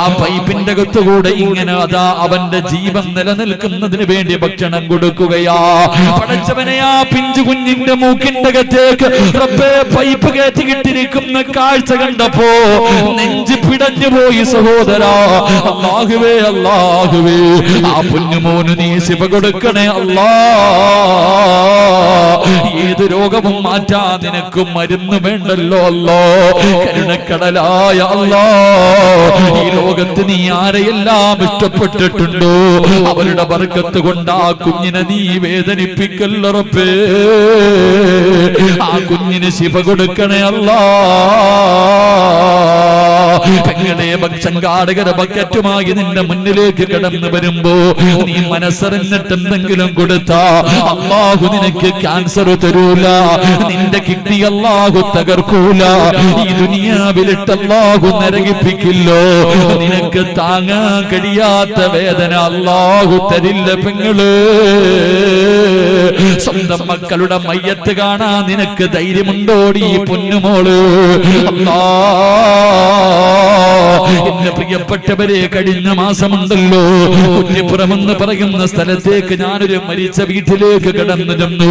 ആ പൈപ്പിന്റെ അകത്തുകൂടെ ഇങ്ങനെ അതാ അവന്റെ ജീവൻ നിലനിൽക്കുന്നതിന് വേണ്ടി ഭക്ഷണം കൊടുക്കുകയാ. പടച്ചവനെ, ആ പിഞ്ചു കുഞ്ഞിന്റെ മൂക്കിന്റെ അകത്തേക്ക് റബ്ബേ പൈപ്പ് കയറ്റിക്കിട്ടിരിക്കുന്ന കാഴ്ച കണ്ടപ്പോ നെഞ്ച് പിടഞ്ഞു പോയി സഹോദരാ. അല്ലാഹുവേ, അല്ലാഹുവേ, ആ പൊന്നുമോന് നീ ശിവ കൊടുക്കണേ അല്ലാ. ഏത് രോഗവും മാറ്റാൻ നിനക്ക് മരുന്ന് വേണ്ടല്ലോ അല്ലാ. കരുണക്കടലായ അല്ലാ, ഈ ലോകത്ത് നീ ആരെയെല്ലാം ഇഷ്ടപ്പെട്ടിട്ടുണ്ടോ അവരുടെ ബർക്കത്ത് കൊണ്ട് ആ കുഞ്ഞിനെ നീ വേദനിപ്പിക്കല്ല റബ്ബേ. ആ കുഞ്ഞിന് ശിവ കൊടുക്കണേ അല്ലാ. പെങ്ങളെ, സംഘാടകര ബക്കറ്റുമായി നിന്റെ മുന്നിലേക്ക് കടന്നു വരുമ്പോ നീ മനസ്സറിഞ്ഞിട്ട് എന്തെങ്കിലും കൊടുത്താ അല്ലാഹു നിനക്ക് ക്യാൻസർ തരൂല, നിന്റെ കിഡ്നി അല്ലാഹു തകർക്കൂല, ഈ ദുനിയാവിലിട്ട് അല്ലാഹു നരകിപ്പിക്കില്ലോ. നിനക്ക് താങ്ങാൻ കഴിയാത്ത വേദന അല്ലാഹു തരില്ല പെങ്ങള്. സ്വന്തം മക്കളുടെ മയ്യത്ത് കാണാൻ നിനക്ക് ധൈര്യമുണ്ടോടി പൊന്നുമോള്? അല്ലാ, എന്റെ പ്രിയപ്പെട്ടവരെ, കഴിഞ്ഞ മാസമുണ്ടല്ലോ കുറ്റിപ്പുറമെന്ന് പറയുന്ന സ്ഥലത്തേക്ക് ഞാനൊരു മരിച്ച വീട്ടിലേക്ക് കടന്നു ചെന്നു.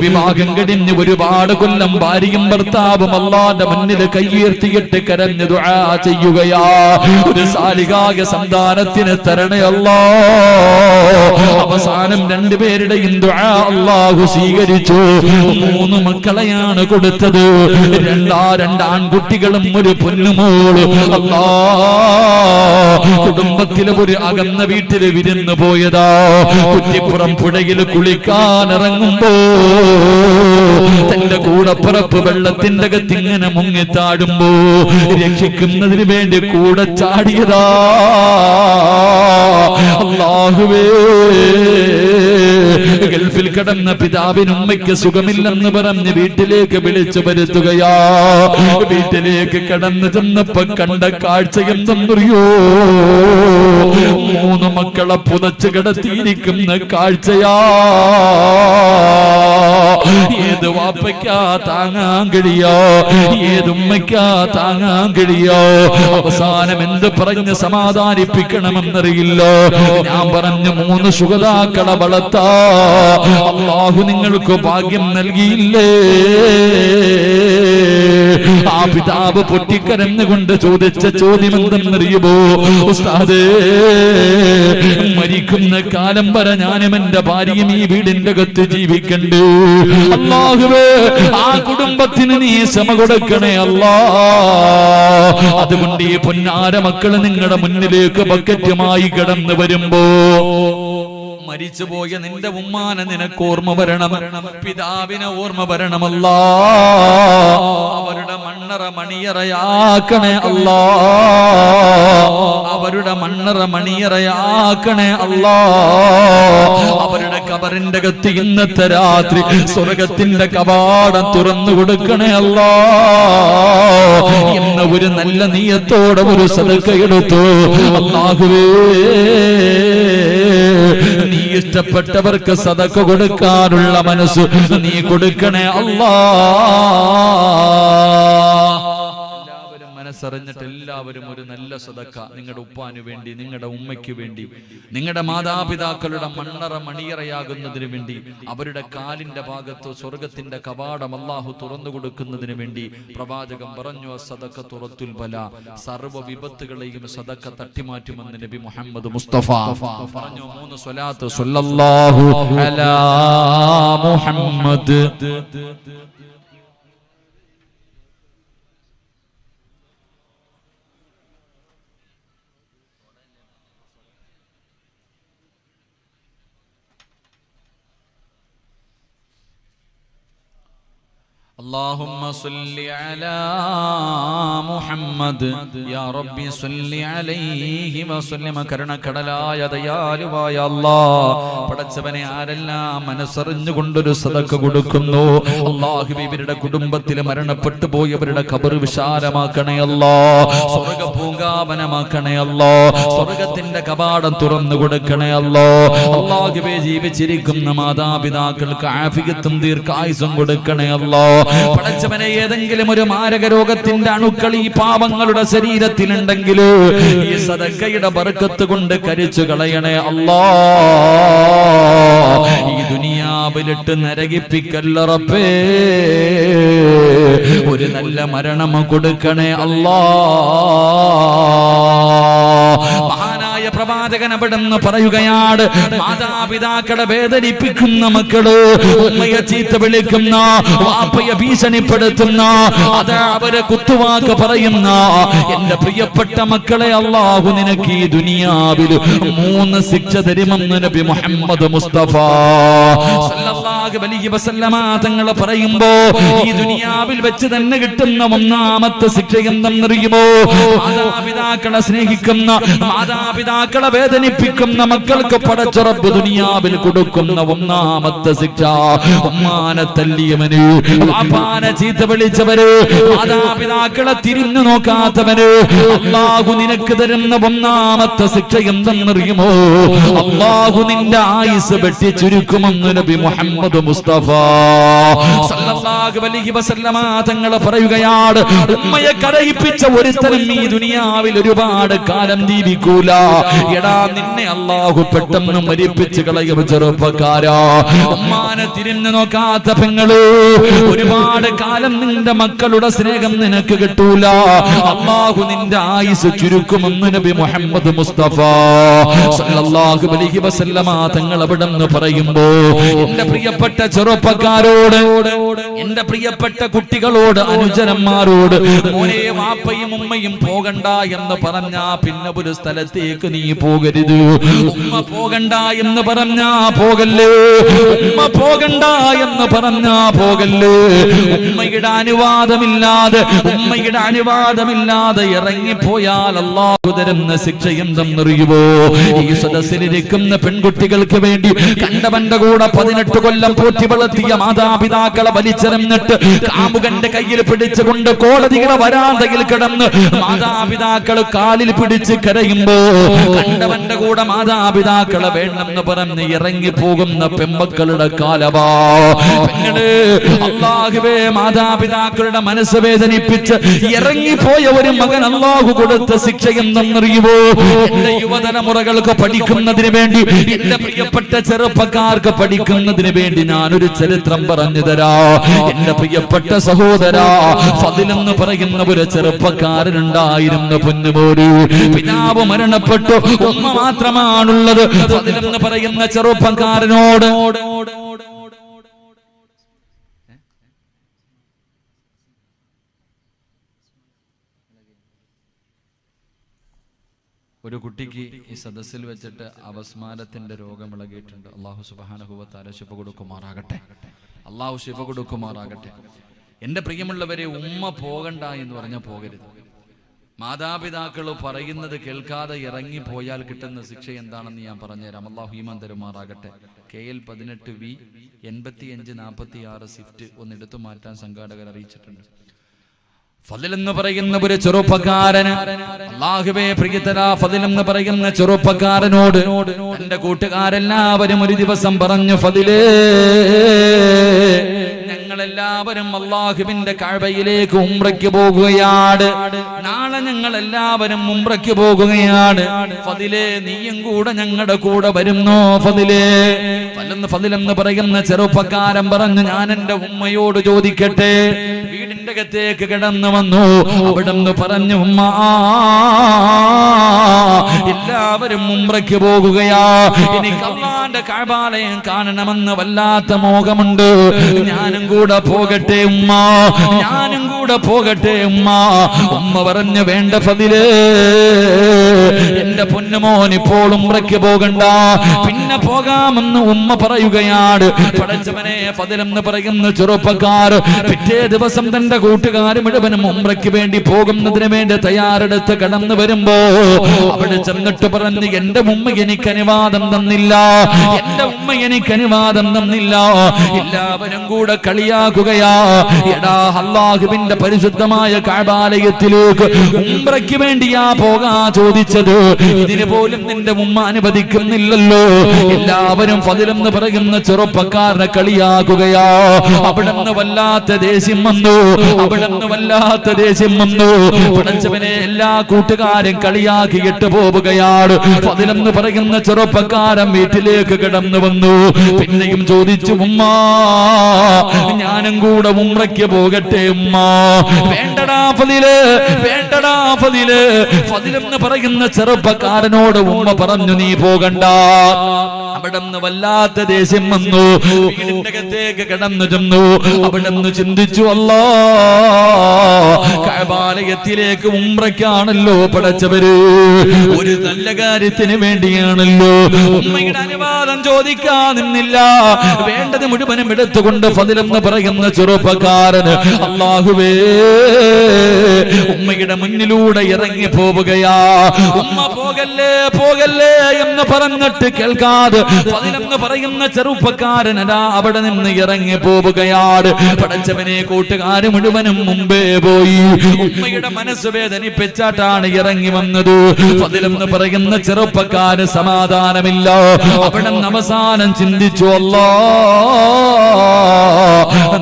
വിവാഹം കഴിഞ്ഞ് ഒരുപാട് കൊല്ലം ഭാര്യയും ഭർത്താവും അല്ലാഹുവിന്റെ മുന്നിൽ കൈയുയർത്തിയിട്ട് കരഞ്ഞു ദുആ ചെയ്യുകയാ. ഒരു സാലികായ സന്താനത്തിന് തരണേ അല്ലാ. അവസാനം രണ്ടുപേരുടെയും ദുആ അല്ലാഹു സ്വീകരിച്ചു. 3 മക്കളെയാണ് കൊടുത്തത്. 2 ആൺകുട്ടികളും ഒരു പൊന്നുമോളും. അല്ലാ, കുടുംബത്തിലെ ഒരു അകന്ന വീട്ടില് വിരുന്ന് പോയതാ. കുറ്റിപ്പുറം പുഴയിൽ കുളിക്കാൻ ഇറങ്ങുമ്പോ തന്റെ കൂടപ്പിറപ്പ് വെള്ളത്തിന്റെ അകത്ത് ഇങ്ങനെ മുങ്ങിത്താടുമ്പോ രക്ഷിക്കുന്നതിന് വേണ്ടി കൂടെ ചാടിയതാ. അല്ലാഹുവേ, ഗൾഫിൽ കിടന്ന പിതാവിനും ഉമ്മയ്ക്ക് സുഖമില്ലെന്ന് പറഞ്ഞ് വീട്ടിലേക്ക് വിളിച്ചു വരുത്തുകയാ. വീട്ടിലേക്ക് കടന്നു ചെന്നപ്പോ കണ്ട കാഴ്ച എന്തെന്നറിയോ? 3 മക്കളെ പുതച്ചു കിടത്തിയിരിക്കുന്ന കാഴ്ചയാ. ഏത് വാപ്പയ്ക്കാ താങ്ങാൻ കഴിയോ? ഏതുമ്മയ്ക്കാ താങ്ങാൻ കഴിയോ? അവസാനം എന്ത് പറഞ്ഞ് സമാധാനിപ്പിക്കണമെന്നറിയില്ല. ഞാൻ പറഞ്ഞു 3 ശുഹദാക്കളെ വളർത്താ അല്ലാഹു നിങ്ങൾക്ക് ഭാഗ്യം നൽകിയില്ലേ? ആ പിതാവ് പൊട്ടിക്കരന്നുകൊണ്ട് ചോദിച്ച ചോദ്യം എന്തെന്നറിയുമോ? ഉസ്താദേ, മരിക്കുന്ന കാലം വരെ ഞാനും എന്റെ ഭാര്യയും ഈ വീടിന്റെ അകത്ത് ജീവിക്കണ്ടേ? അല്ലാഹുവേ, ആ കുടുംബത്തിന് നീ ക്ഷമ കൊടുക്കണേ അല്ലാ. അതുകൊണ്ട് ഈ പൊന്നാര മക്കള് നിങ്ങളുടെ മുന്നിലേക്ക് ബക്കറ്റുമായി കടന്നു വരുമ്പോ മരിച്ചുപോയ നിന്റെ ഉമ്മാനെ നിനക്ക് ഓർമ്മ വരണം, പിതാവിനെ ഓർമ്മ വരണമല്ലാ. അവരുടെ മണ്ണറ മണിയറയാക്കണേ അല്ലാ. അവരുടെ മണ്ണറ മണിയറയാക്കണേ അല്ലാ. അവരുടെ കബറിന്റെ അകത്ത് ഇന്നത്തെ രാത്രി സ്വർഗത്തിന്റെ കവാടം തുറന്നു കൊടുക്കണേ അല്ലാ എന്ന ഒരു നല്ല നിയത്തോടെ ഒരു സദഖ എടുത്തു. അല്ലാഹുവേ, നീ ഇഷ്ടപ്പെട്ടവർക്ക് സദഖ കൊടുക്കാനുള്ള മനസ്സ് നീ കൊടുക്കണേ അല്ലാ. എല്ലാവരും മനസ്സറിഞ്ഞിട്ട് എല്ലാവരും ഒരു നല്ല സദഖ നിങ്ങളുടെ ഉപ്പാന് വേണ്ടി, നിങ്ങളുടെ ഉമ്മയ്ക്ക് വേണ്ടി, നിങ്ങളുടെ മാതാപിതാക്കളുടെ മണ്ണറ മണിയറയാകുന്നതിന് വേണ്ടി, അവരുടെ കാലിന്റെ ഭാഗത്ത് സ്വർഗത്തിന്റെ കവാടം അല്ലാഹു തുറന്നു കൊടുക്കുന്നതിന് വേണ്ടി പ്രവാചകൻ പറഞ്ഞു, സദഖ തുറത്തുൽ ബല, സർവ്വ വിപത്തുകളെയും സദഖ തട്ടിമാറ്റുമെന്ന് നബി മുഹമ്മദ് മുസ്തഫ പറഞ്ഞു. 3 സ്വലാത്ത് സ്വല്ലല്ലാഹു അലാ മുഹമ്മദ്. اللهم صل على محمد يا ربي صل عليه وسلم. കരുണക്കടലായ ദയാലുവായ അല്ലാഹ്, പടച്ചവനെ ആരെല്ലാം മനസ്സറിഞ്ഞുകൊണ്ടൊരു സദഖ കൊടുക്കുന്നു അല്ലാഹുവേ, ഇവരുടെ കുടുംബത്തിൽ മരണപ്പെട്ടു പോയവരുടെ ഖബർ വിശാലമാക്കണേ അല്ലാഹ്, സ്വർഗ്ഗ പൂങ്കാവനമാക്കണേ അല്ലാഹ്, സ്വർഗ്ഗത്തിന്റെ കവാടം തുറന്നു കൊടുക്കണേ അല്ലാഹ്. അല്ലാഹുവേ, ജീവിച്ചിരിക്കുന്ന മാതാപിതാക്കൾക്ക് ആഫിയത്തും ദീർഘായുസ്സും കൊടുക്കണേ അല്ലാഹ്. പടച്ചവനെ, ഏതെങ്കിലും ഒരു മാരക രോഗത്തിന്റെ അണുക്കൾ ഈ പാവങ്ങളുടെ ശരീരത്തിലുണ്ടെങ്കിൽ ഈ സദഖയുടെ ബർക്കത്ത് കൊണ്ട് കരിച്ചു കളയണേ അല്ലാഹ്. ഈ ദുനിയാവിലിട്ട് നരകിപ്പിക്കല്ല റബ്ബേ, ഒരു നല്ല മരണം കൊടുക്കണേ അല്ലാഹ്. മഹാനായ പ്രവാചകൻ അവിടെന്ന് പറയുകയാണ്, മാതാപിതാക്കളെ വേദനിപ്പിക്കുന്ന മക്കള്, ഉമ്മയെ ചീത്ത വിളിക്കുന്ന, വാപ്പയെ ഭീഷണിപ്പെടുത്തുന്ന, അത് അവരെ കുത്തുവാക്ക് പറയുന്ന എന്റെ പ്രിയപ്പെട്ട മക്കളെ, അല്ലാഹു നിനക്ക് ഈ ദുനിയാവിൽ 3 ശിക്ഷ തരുമെന്ന് നബി മുഹമ്മദ് മുസ്തഫ സല്ലല്ലാഹു അലൈഹി വസല്ലമ തങ്ങൾ പറയുമ്പോ, ഈ ദുനിയാവിൽ വെച്ച് തന്നെ കിട്ടുന്ന 1ാമത്തെ ശിക്ഷ എന്തെന്നറിയുമോ? മാതാപിതാക്കളെ സ്നേഹിക്കുന്ന, മാതാപിതാക്കളെ വേദനിപ്പിക്കുന്ന മക്കൾക്ക് പടച്ച റബ്ബ് ദുനിയാവിൽ കൊടുക്കുന്ന 1ാമത്തെ ശിക്ഷ, ഉമ്മാനെ തല്ലിയവന്, വാപ്പാനെ ചീത്ത വിളിച്ചവര്, മാതാപിതാക്കളെ തിരിഞ്ഞു നോക്കാത്തവന് അല്ലാഹു നിനക്ക് തരുന്ന 1ാമത്തെ ശിക്ഷ എന്തെന്നറിയുമോ? അല്ലാഹു നിന്റെ ആയുസ് വെട്ടി ചുരുക്കുമെന്ന് നബി മുഹമ്മദ് മുസ്തഫ സല്ലല്ലാഹു അലൈഹി വസല്ലമ തങ്ങൾ പറയുകയാണ്, ഉമ്മയെ കരയിപ്പിച്ച ഒരുത്തനും ഈ ദുനിയാവിൽ ഒരുപാട് കാലം ജീവിക്കൂല. എടാ, നിന്നെ അല്ലാഹു പെട്ടെന്ന് മരിപ്പിച്ച് കളയും ചെറുപ്പക്കാരാ. ഉമ്മാനെ തിരിഞ്ഞു നോക്കാത്ത പെങ്ങള്, ഒരുപാട് കാലം നിന്റെ മക്കളുടെ സ്നേഹം നിനക്ക് കിട്ടൂല. അല്ലാഹു നിന്റെ ആയുസ് ചുരുക്കുമെന്ന് നബി മുഹമ്മദ് മുസ്തഫ സല്ലല്ലാഹു അലൈഹി വസല്ലമ തങ്ങൾ അവിടെന്ന് പറയുമ്പോ, എന്റെ പ്രിയപ്പെട്ട ചെറുപ്പക്കാരോട്, എന്റെ പ്രിയപ്പെട്ട കുട്ടികളോട്, അനുജനന്മാരോട്, മോനെ വാപ്പയും ഉമ്മയും പോകണ്ട എന്ന് പറഞ്ഞാ പിന്നെ ഒരു സ്ഥലത്തേക്ക് നീ പോകരുത്. ഉമ്മ പോകണ്ട എന്ന് പറഞ്ഞാ പോകല്ലേ, ഉമ്മ പോകണ്ട എന്ന് പറഞ്ഞാ പോകല്ലേ. ഉമ്മയുടെ അനുവാദമില്ലാതെ ഇറങ്ങിപ്പോയാൽ അല്ലാഹു തരുന്ന ശിക്ഷ എന്തെന്നറിയുമോ? ഈ സദസ്സിലിരിക്കുന്ന പെൺകുട്ടികൾക്ക് വേണ്ടി കണ്ടവന്റെ കൂടെ 18 കൊല്ലം പോറ്റി വളർത്തിയ മാതാപിതാക്കളെ വലിച്ചെറിഞ്ഞ പറഞ്ഞിട്ട് കാമുകന്റെ കയ്യിൽ പിടിച്ചുകൊണ്ട് കോടതിയുടെ വരാന്തയിൽ കിടന്ന് മാതാപിതാക്കൾ കാലിൽ പിടിച്ച് കരയുമ്പോ കണ്ടവന്റെ കൂടെ മാതാപിതാക്കളെ വേണമെന്ന് പറഞ്ഞ് ഇറങ്ങി പോകുന്ന പെമ്മക്കളുടെ കാലമാ. പെങ്ങള്, അല്ലാഹുവേ, മാതാപിതാക്കളുടെ മനസ്സ് വേദനിപ്പിച്ച് ഇറങ്ങിപ്പോയ ഒരു മകൻ അല്ലാഹു കൊടുത്ത ശിക്ഷ എന്തെന്നറിയുമോ? എന്റെ യുവതലമുറകൾക്ക് പഠിക്കുന്നതിന് വേണ്ടി, എന്റെ പ്രിയപ്പെട്ട ചെറുപ്പക്കാർക്ക് പഠിക്കുന്നതിന് വേണ്ടി ഞാനൊരു ചരിത്രം പറഞ്ഞു തരാ. എന്റെ പ്രിയപ്പെട്ട സഹോദരാ, ഫദിൽ എന്ന് പറയുന്ന ഒരു ചെറുപ്പക്കാരനുണ്ടായിരുന്നു. പൊന്നുപോരു പിതാവ് മരണപ്പെട്ടു, ഉമ്മ മാത്രമാണുള്ളത്. ഫദിൽ എന്ന് പറയുന്ന ചെറുപ്പക്കാരനോട് ഒരു കുട്ടിക്ക് ഈ സദസ്സിൽ വെച്ചിട്ട് അപസ്മാരത്തിന്റെ രോഗം ഇളകിയിട്ടുണ്ട്. അല്ലാഹു സുബ്ഹാനഹു വ തആല ശിഫ കൊടുക്കുമാറാകട്ടെ. അല്ലാഹു ശിഫ കൊടുക്കുമാറാകട്ടെ. എന്റെ പ്രിയമുള്ളവരെ, ഉമ്മ പോകണ്ട എന്ന് പറഞ്ഞാൽ പോകരുത്. മാതാപിതാക്കൾ പറയുന്നത് കേൾക്കാതെ ഇറങ്ങിപ്പോയാൽ കിട്ടുന്ന ശിക്ഷ എന്താണെന്ന് ഞാൻ പറഞ്ഞുതരാം. അല്ലാഹു ഈമാൻ തരുമാറാകട്ടെ. KL 18V 8546 സ്വിഫ്റ്റ് ഒന്ന് എടുത്തു മാറ്റാൻ സംഘാടകർ അറിയിച്ചിട്ടുണ്ട്. ഫദിൽ എന്ന് പറയുന്ന ഒരു ചെറുപ്പക്കാരന്, അല്ലാഹുവേ പ്രിയതരാ, ഫദിൽ എന്ന് പറയുന്ന ചെറുപ്പക്കാരനോട് എന്റെ കൂട്ടുകാരെല്ലാവരും ഒരു ദിവസം പറഞ്ഞു, ഫദിലേ, ഞങ്ങളെല്ലാവരും അല്ലാഹുവിന്റെ കഅബയിലേക്ക് ഉംറയ്ക്ക് പോകുകയാണ്. നാളെ ഞങ്ങളെല്ലാവരും ഉംറയ്ക്ക് പോകുകയാണ്. ഫദിലേ, നീയും കൂടെ ഞങ്ങളുടെ കൂടെ വരുന്നോ? ഫദിലേ, ഫദിൽ എന്ന് പറയുന്ന ചെറുപ്പക്കാരൻ പറഞ്ഞു, ഞാൻ എന്റെ ഉമ്മയോട് ചോദിക്കട്ടെ. വീടിന്റെ അകത്തേക്ക് കിടന്നു വന്നു. അവിടെ നിന്ന് പറഞ്ഞു, ഉമ്മ, എല്ലാവരും ഉംറയ്ക്ക് പോകുകയാ. എനിക്ക് അല്ലാഹുവിന്റെ കഅബാലയം കാണണമെന്ന് വല്ലാത്ത മോഹമുണ്ട്. ഞാനും കൂടെ പോകട്ടെ ഉമ്മ, ഞാനും കൂടെ പോകട്ടെ ഉമ്മ. ഉമ്മ പറഞ്ഞു, വേണ്ട ഫദിലേ, എന്റെ പൊന്നുമോൻ ഇപ്പോൾ ഉംറയ്ക്ക് പോകണ്ട, പിന്നെ പോകാമെന്ന് ഉമ്മ പറയുകയാണ്. പടച്ചവനെ, ഫദിൽ എന്ന് പറയുന്ന ചെറുപ്പക്കാർ പിറ്റേ ദിവസം തന്റെ കൂട്ടുകാർ മുഴുവനും ഉംറയ്ക്ക് വേണ്ടി പോകുന്നതിന് വേണ്ടി തയ്യാറെടുത്ത് കടന്നു വരുമ്പോ അവിടെ ചെന്നിട്ട് പറഞ്ഞു, എന്റെ ഉമ്മ എനിക്ക് അനുവാദം തന്നില്ല, എന്റെ ഉമ്മ എനിക്ക് അനുവാദം തന്നില്ല. എല്ലാവരും കൂടെ കളിയാക്കുകയാ. എടാ, അല്ലാഹുവിന്റെ പരിശുദ്ധമായ കഅബാലയത്തിലേക്ക് ഉംറയ്ക്ക് വേണ്ടിയാ പോകാ ചോദിച്ചത്, ഇതിന് പോലും നിന്റെ ഉമ്മ അനുവദിക്കുന്നില്ലല്ലോ. എല്ലാവരും ഫദിൽ എന്ന് പറയുന്ന ചെറുപ്പക്കാരനെ കളിയാക്കുകയാ. അവിടെ നിന്ന് വല്ലാത്ത ദേഷ്യം വന്നു, അവിടെ നിന്ന് വല്ലാത്ത ദേഷ്യം വന്നു. പടച്ചവനെ, എല്ലാ കൂട്ടുകാരും കളിയാക്കിയിട്ട് പോവുകയാണ്. ഫദിൽ എന്ന് പറയുന്ന ചെറുപ്പക്കാരൻ വീട്ടിലേക്ക് കിടന്നു വന്നു. പിന്നെയും ചോദിച്ചു, ഉമ്മ, ഞാനും കൂടെ ഉംറയ്ക്ക് പോകട്ടെ ഉമ്മ? വേണ്ടടാ ഫദില്, വേണ്ടടാ ഫദില്. ഫദിൽ എന്ന് പറയുന്ന ചെറുപ്പക്കാരനോട് ഉമ്മ പറഞ്ഞു, നീ പോകണ്ട. അവിടെ നിന്ന് വല്ലാത്ത ദേഷ്യം വന്നു. വീടിന്റെ അകത്തേക്ക് കിടന്നു ചെന്നു. അവിടെ നിന്ന് ചിന്തിച്ചു, അല്ലാ, കഅബാലയത്തിലേക്ക് ഉംറയ്ക്കാണല്ലോ പടച്ചവര്, ഒരു നല്ല കാര്യത്തിന് വേണ്ടിയാണല്ലോ. ഉമ്മയുടെ അനുവാദം ചോദിക്കാൻ നിന്നില്ല, വേണ്ടത് മുഴുവനും എടുത്തുകൊണ്ട് ഫദിൽ എന്ന് പറയുന്ന ചെറുപ്പക്കാരന്, അല്ലാഹുവേ, ഉമ്മയുടെ മുന്നിലൂടെ ഇറങ്ങി പോവുകയാ. ഉമ്മ പോകല്ലേ, പോകല്ലേ എന്ന് പറഞ്ഞിട്ട് കേൾക്കാതെ ഫദിൽ എന്ന് പറയുന്ന ചെറുപ്പക്കാരനതാ അവിടെ നിന്ന് ഇറങ്ങി പോവുകയാണ്. പടച്ചവനെ, കൂട്ടുകാര് മുഴുവനും മുമ്പേ പോയി. ഉമ്മയുടെ മനസ്സ് വേദനിപ്പിച്ചാട്ടാണ് ഇറങ്ങി വന്നത്. ഫദിൽ എന്ന് പറയുന്ന ചെറുപ്പക്കാര് സമാധാനമില്ല. അവിടെ അവസാനം ചിന്തിച്ചു, അല്ലാ,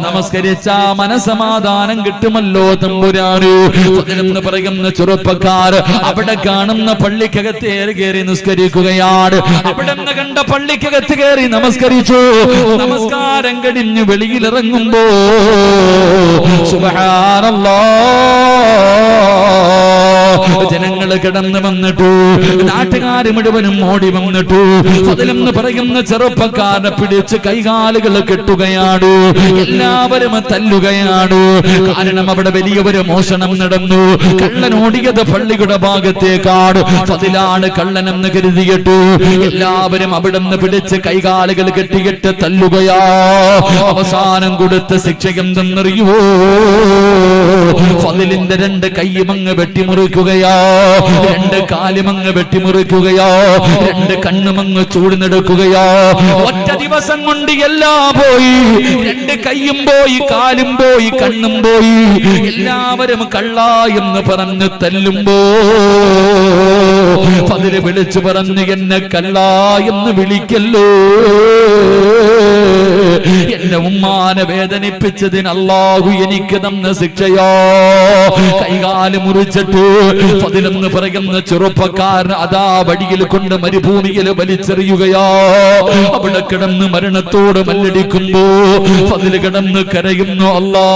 നമസ്കരിച്ച മനസമാധാനം കിട്ടുമല്ലോ തമ്പുരാന്. ഫദിൽ എന്ന് പറയുന്ന ചെറുപ്പക്കാർ അവിടെ കാണുന്ന പള്ളിക്കകത്ത് കയറി നിസ്കരിക്കുകയാണ്. അവിടെ നിന്ന് കണ്ട പള്ളിക്കകത്ത് കയറി നമസ്കരിച്ചു. നമസ്കാരം കഴിഞ്ഞ് വെളിയിലിറങ്ങുമ്പോ സുബ്ഹാനല്ലാഹ്, ജനങ്ങൾ കിടന്നു വന്നിട്ടു, നാട്ടുകാര് മുഴുവനും ഓടി വന്നിട്ടു. ഫദിൽ എന്ന് പറയുന്ന ചെറുപ്പക്കാരനെ പിടിച്ച് കൈകാലുകൾ കെട്ടുകയാണ്. എല്ലാവരും തല്ലുകയാണ്. കാരണം അവിടെ വലിയൊരു മോഷണം നടന്നു. കള്ളൻ ഓടിയത് പള്ളിയുടെ ഭാഗത്തേക്കാണ്. ഫദിലാണ് കള്ളനെന്ന് കരുതിയിട്ടു എല്ലാവരും അവിടെ നിന്ന് പിടിച്ച് കൈകാലുകൾ കെട്ടിയിട്ട് തല്ലുകയാ. അവസാനം കൊടുത്ത ശിക്ഷ എന്തെന്നറിയുവോ? ഫദിലിന്റെ 2 കൈയുമങ്ങ് വെട്ടിമുറിക്കുകയാ, 2 കാലുമങ്ങ് വെട്ടിമുറിക്കുകയാ, 2 കണ്ണുമങ്ങ് ചൂടുന്നെടുക്കുകയാ. ഒറ്റ ദിവസം കൊണ്ട് എല്ലാം പോയി, രണ്ട് കൈയും പോയി, കാലും പോയി, കണ്ണും പോയി. എല്ലാവരും കള്ള എന്ന് പറഞ്ഞ് തല്ലുമ്പോ ഫദ്ല് വിളിച്ചു പറഞ്ഞു, എന്നെ കള്ള എന്ന് വിളിക്കല്ലോ, എന്റെ ഉമ്മാനെ വേദനിപ്പിച്ചതിന് അല്ലാഹു എനിക്ക് തന്ന ശിക്ഷയോ. കൈകാല് മുറിച്ചിട്ട് ഫദ്ലെന്ന് പറയുന്ന ചെറുപ്പക്കാരൻ അതാ വടിയിൽ കൊണ്ട് മരുഭൂമിയിൽ വലിച്ചെറിയുകയോ. അവിടെ കിടന്ന് മരണത്തോട് മല്ലടിക്കുമ്പോ ഫദ്ല് കിടന്ന് കരയുന്നു, അല്ലാഹ്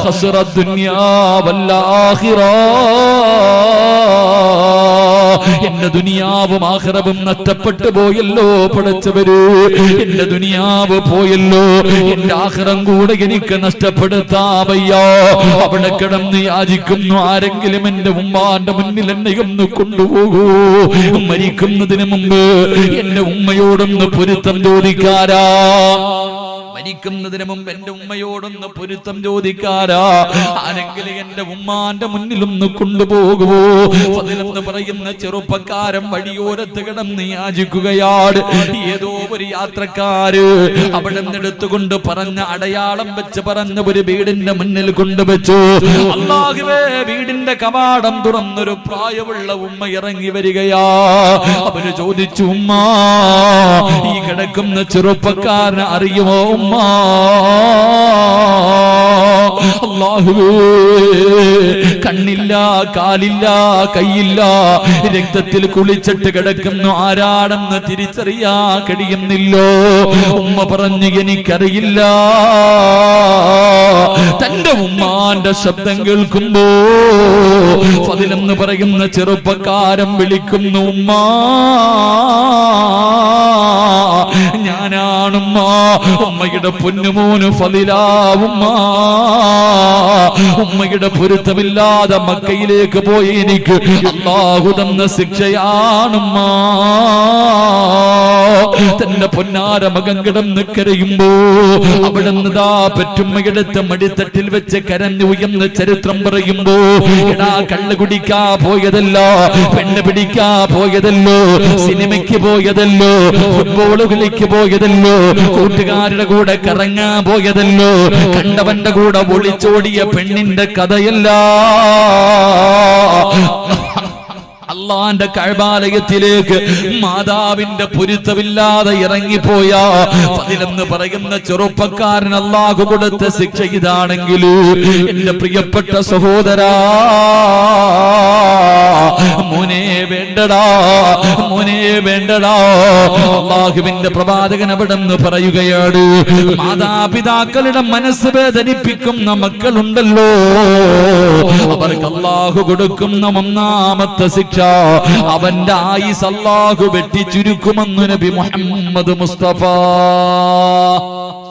ഖസ്റ ദുനിയാ വൽ ആഖിറ, എന്റെ ദുനിയാവും ആഖിറവും നഷ്ടപ്പെട്ടു പോയല്ലോ പടച്ചവര്, എന്റെ ദുനിയാവ് പോയല്ലോ, എന്റെ ആഖിറം കൂടെ എനിക്ക് നഷ്ടപ്പെടുത്താൻ വയ്യ. അവിടെ കിടന്ന് യാചിക്കുന്നു, ആരെങ്കിലും എന്റെ ഉമ്മാന്റെ മുന്നിൽ എന്നെ ഒന്ന് കൊണ്ടുപോകൂ, മരിക്കുന്നതിന് മുമ്പ് എന്റെ ഉമ്മയോടൊന്ന് പൊരുത്തം ചോദിക്കാരാ, മരിക്കുന്നതിന് മുമ്പ് എന്റെ ഉമ്മയോടൊന്ന് പൊരുത്തം ചോദിക്കാരാ, ആരെങ്കിലും എന്റെ ഉമ്മാന്റെ മുന്നിലൊന്ന് കൊണ്ടുപോകുമോ. ഫദ്ലെന്ന് പറയുന്ന ചെറുപ്പക്കാരൻ വഴിയോരത്ത് കിടന്ന് യാചിക്കുകയാണ്. ഏതോ ഒരു യാത്രക്കാര് അവിടെ നിന്നെടുത്തുകൊണ്ട് പറഞ്ഞ അടയാളം വെച്ച് പറഞ്ഞ ഒരു വീടിന്റെ മുന്നിൽ കൊണ്ടുവച്ചു. അല്ലാഹുവേ, വീടിന്റെ കവാടം തുറന്നൊരു പ്രായമുള്ള ഉമ്മ ഇറങ്ങി വരികയാ. അവര് ചോദിച്ചു, ഉമ്മ, ഈ കിടക്കുന്ന ചെറുപ്പക്കാരനെ അറിയുമോ ഉമ്മ? അല്ലാഹുവേ, കണ്ണില്ല, കാലില്ല, കൈയില്ല, രക്തത്തിൽ കുളിച്ചിട്ട് കിടക്കുന്നു, ആരാണെന്ന് തിരിച്ചറിയാ കഴിയുന്നില്ലോ. ഉമ്മ പറഞ്ഞു, എനിക്കറിയില്ല. തന്റെ ഉമ്മാന്റെ ശബ്ദം കേൾക്കുമ്പോ ഫദ്ലെന്ന് പറയുന്ന ചെറുപ്പക്കാരൻ വിളിക്കുന്നു, ഉമ്മ, ഞാനാണുമ്മ, ഉമ്മയുടെ പൊന്നുമോന് ഫദ്ലാ ഉമ്മ. ഉമ്മയുടെ പൊരുത്തമില്ലാതെ മക്കയിലേക്ക് പോയി എനിക്ക് അല്ലാഹു തന്ന ശിക്ഷയാണുമ്മ. തന്റെ പൊന്നാര മകൻ കിടന്ന് കരയുമ്പോ അവിടെ നിന്നാ പെറ്റുമ്മയെടുത്ത് മടിത്തട്ടിൽ വെച്ച് കരഞ്ഞു ഉയർന്ന ചരിത്രം പറയുമ്പോ, എടാ, കള്ള് കുടിക്കാ പോയതല്ല, പെണ്ണ് പിടിക്കാ പോയതല്ലോ, സിനിമയ്ക്ക് പോയതല്ലോ, ഫുട്ബോൾ കളിക്ക് പോയതല്ലോ, കൂട്ടുകാരുടെ കൂടെ കറങ്ങാൻ പോയതല്ലോ, കണ്ടവന്റെ കൂടെ ഒളിച്ചോടിയ പെണ്ണിന്റെ കഥയല്ല. അള്ളാന്റെ കഅബാലയത്തിലേക്ക് മാതാവിന്റെ പൊരുത്തമില്ലാതെ ഇറങ്ങിപ്പോയ ഫദ്ലെന്ന് പറയുന്ന ചെറുപ്പക്കാരൻ അല്ലാഹു കൊടുത്ത ശിക്ഷ ഇതാണെങ്കിൽ, എന്റെ പ്രിയപ്പെട്ട സഹോദരാ, മോനെ വേണ്ടടാ, മോനെ വേണ്ടടാ. അല്ലാഹുവിന്റെ പ്രവാചകൻ അവിടെന്ന് പറയുകയാണ്, മാതാപിതാക്കളുടെ മനസ്സ് വേദനിപ്പിക്കുന്ന മക്കളുണ്ടല്ലോ, അവർക്ക് അല്ലാഹു കൊടുക്കുന്ന ഒന്നാമത്തെ ശിക്ഷ അവന്റെ ആയുസ് അല്ലാഹു വെട്ടി ചുരുക്കുമെന്ന് നബി മുഹമ്മദ് മുസ്തഫ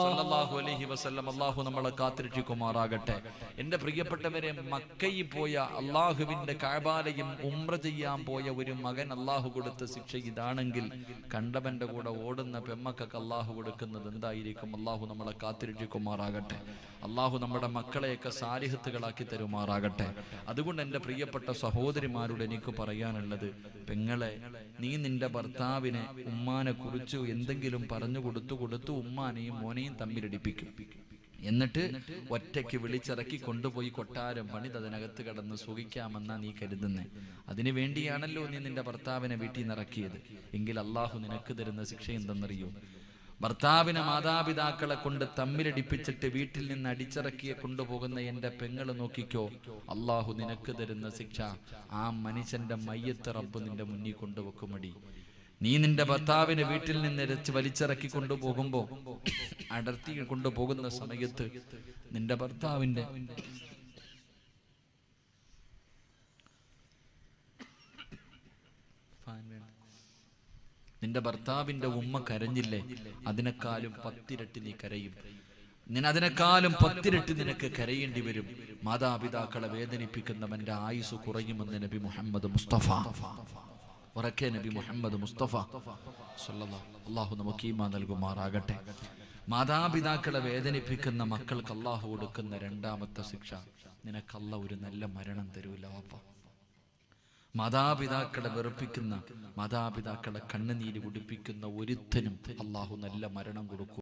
സല്ലല്ലാഹു അലൈഹി വസല്ലം. അല്ലാഹു നമ്മളെ കാത്തിരക്ഷിക്കുമാറാകട്ടെ. എന്റെ പ്രിയപ്പെട്ടവരെ, മക്കയിൽ പോയ അല്ലാഹുവിന്റെ കഅബാലയം ഉംറ ചെയ്യാൻ പോയ ഒരു മകൻ അല്ലാഹു കൊടുത്ത ശിക്ഷ ഇതാണെങ്കിൽ, കണ്ടവന്റെ കൂടെ ഓടുന്ന പെമ്മക്കൾക്ക് അല്ലാഹു കൊടുക്കുന്നത് എന്തായിരിക്കും? അല്ലാഹു നമ്മളെ കാത്തിരക്ഷിക്കുമാറാകട്ടെ. അല്ലാഹു നമ്മുടെ മക്കളെയൊക്കെ സാലിഹത്തുകളാക്കി തരുമാറാകട്ടെ. അതുകൊണ്ട് എൻ്റെ പ്രിയപ്പെട്ട സഹോദരിമാരോട് എനിക്ക് പറയാനുള്ളത്, പെങ്ങളെ, നീ നിന്റെ ഭർത്താവിനെ ഉമ്മാനെ കുറിച്ച് എന്തെങ്കിലും പറഞ്ഞു കൊടുത്തു ഉമ്മാനെയും മോനെയും തമ്മിലടിപ്പിക്കും. എന്നിട്ട് ഒറ്റയ്ക്ക് വിളിച്ചിറക്കി കൊണ്ടുപോയി കൊട്ടാരം പണിത് അതിനകത്ത് കടന്ന് സുഖിക്കാമെന്നാ നീ കരുതുന്നേ. അതിനു വേണ്ടിയാണല്ലോ നീ നിന്റെ ഭർത്താവിനെ വീട്ടിൽ നിന്ന് ഇറക്കിയത്. എങ്കിൽ അള്ളാഹു നിനക്ക് തരുന്ന ശിക്ഷ എന്തെന്നറിയോ? ഭർത്താവിനെ മാതാപിതാക്കളെ കൊണ്ട് തമ്മിലടിപ്പിച്ചിട്ട് വീട്ടിൽ നിന്ന് അടിച്ചിറക്കിയെ കൊണ്ടുപോകുന്ന എൻ്റെ പെങ്ങള് നോക്കിക്കോ, അള്ളാഹു നിനക്ക് തരുന്ന ശിക്ഷ ആ മനുഷ്യന്റെ മയ്യത്ത് റബ്ബ് നിന്റെ മുന്നിൽ കൊണ്ടുവെക്കുമടി. നീ നിന്റെ ഭർത്താവിനെ വീട്ടിൽ നിന്ന് വലിച്ചിറക്കി കൊണ്ടുപോകുമ്പോ, അടർത്തി കൊണ്ടുപോകുന്ന സമയത്ത് നിന്റെ ഭർത്താവിന്റെ ഉമ്മ കരഞ്ഞില്ലേ, അതിനേക്കാളും 10 ഇരട്ടി നീ കരയും. അതിനേക്കാളും 10 ഇരട്ടി നിനക്ക് കരയേണ്ടി വരും. മാതാപിതാക്കളെ വേദനിപ്പിക്കുന്നവന്റെ ആയുസ് കുറയുമെന്ന് നബി മുഹമ്മദ് മുസ്തഫ. ഉറക്കെ നബി മുഹമ്മദ് മുസ്തഫ സല്ലല്ലാഹു. അല്ലാഹു നമുക്ക് ഈമാൻ നൽകുമാറാകട്ടെ. മാതാപിതാക്കളെ വേദനിപ്പിക്കുന്ന മക്കൾക്ക് അല്ലാഹു കൊടുക്കുന്ന രണ്ടാമത്തെ ശിക്ഷ, നിനക്ക് അല്ലാഹു ഒരു നല്ല മരണം തരൂല വാപ്പ. മാതാപിതാക്കളെ വെറുപ്പിക്കുന്ന, മാതാപിതാക്കളെ കണ്ണുനീര് കുടിപ്പിക്കുന്ന ഒരുത്തനും അള്ളാഹു നല്ല മരണം കൊടുക്കും.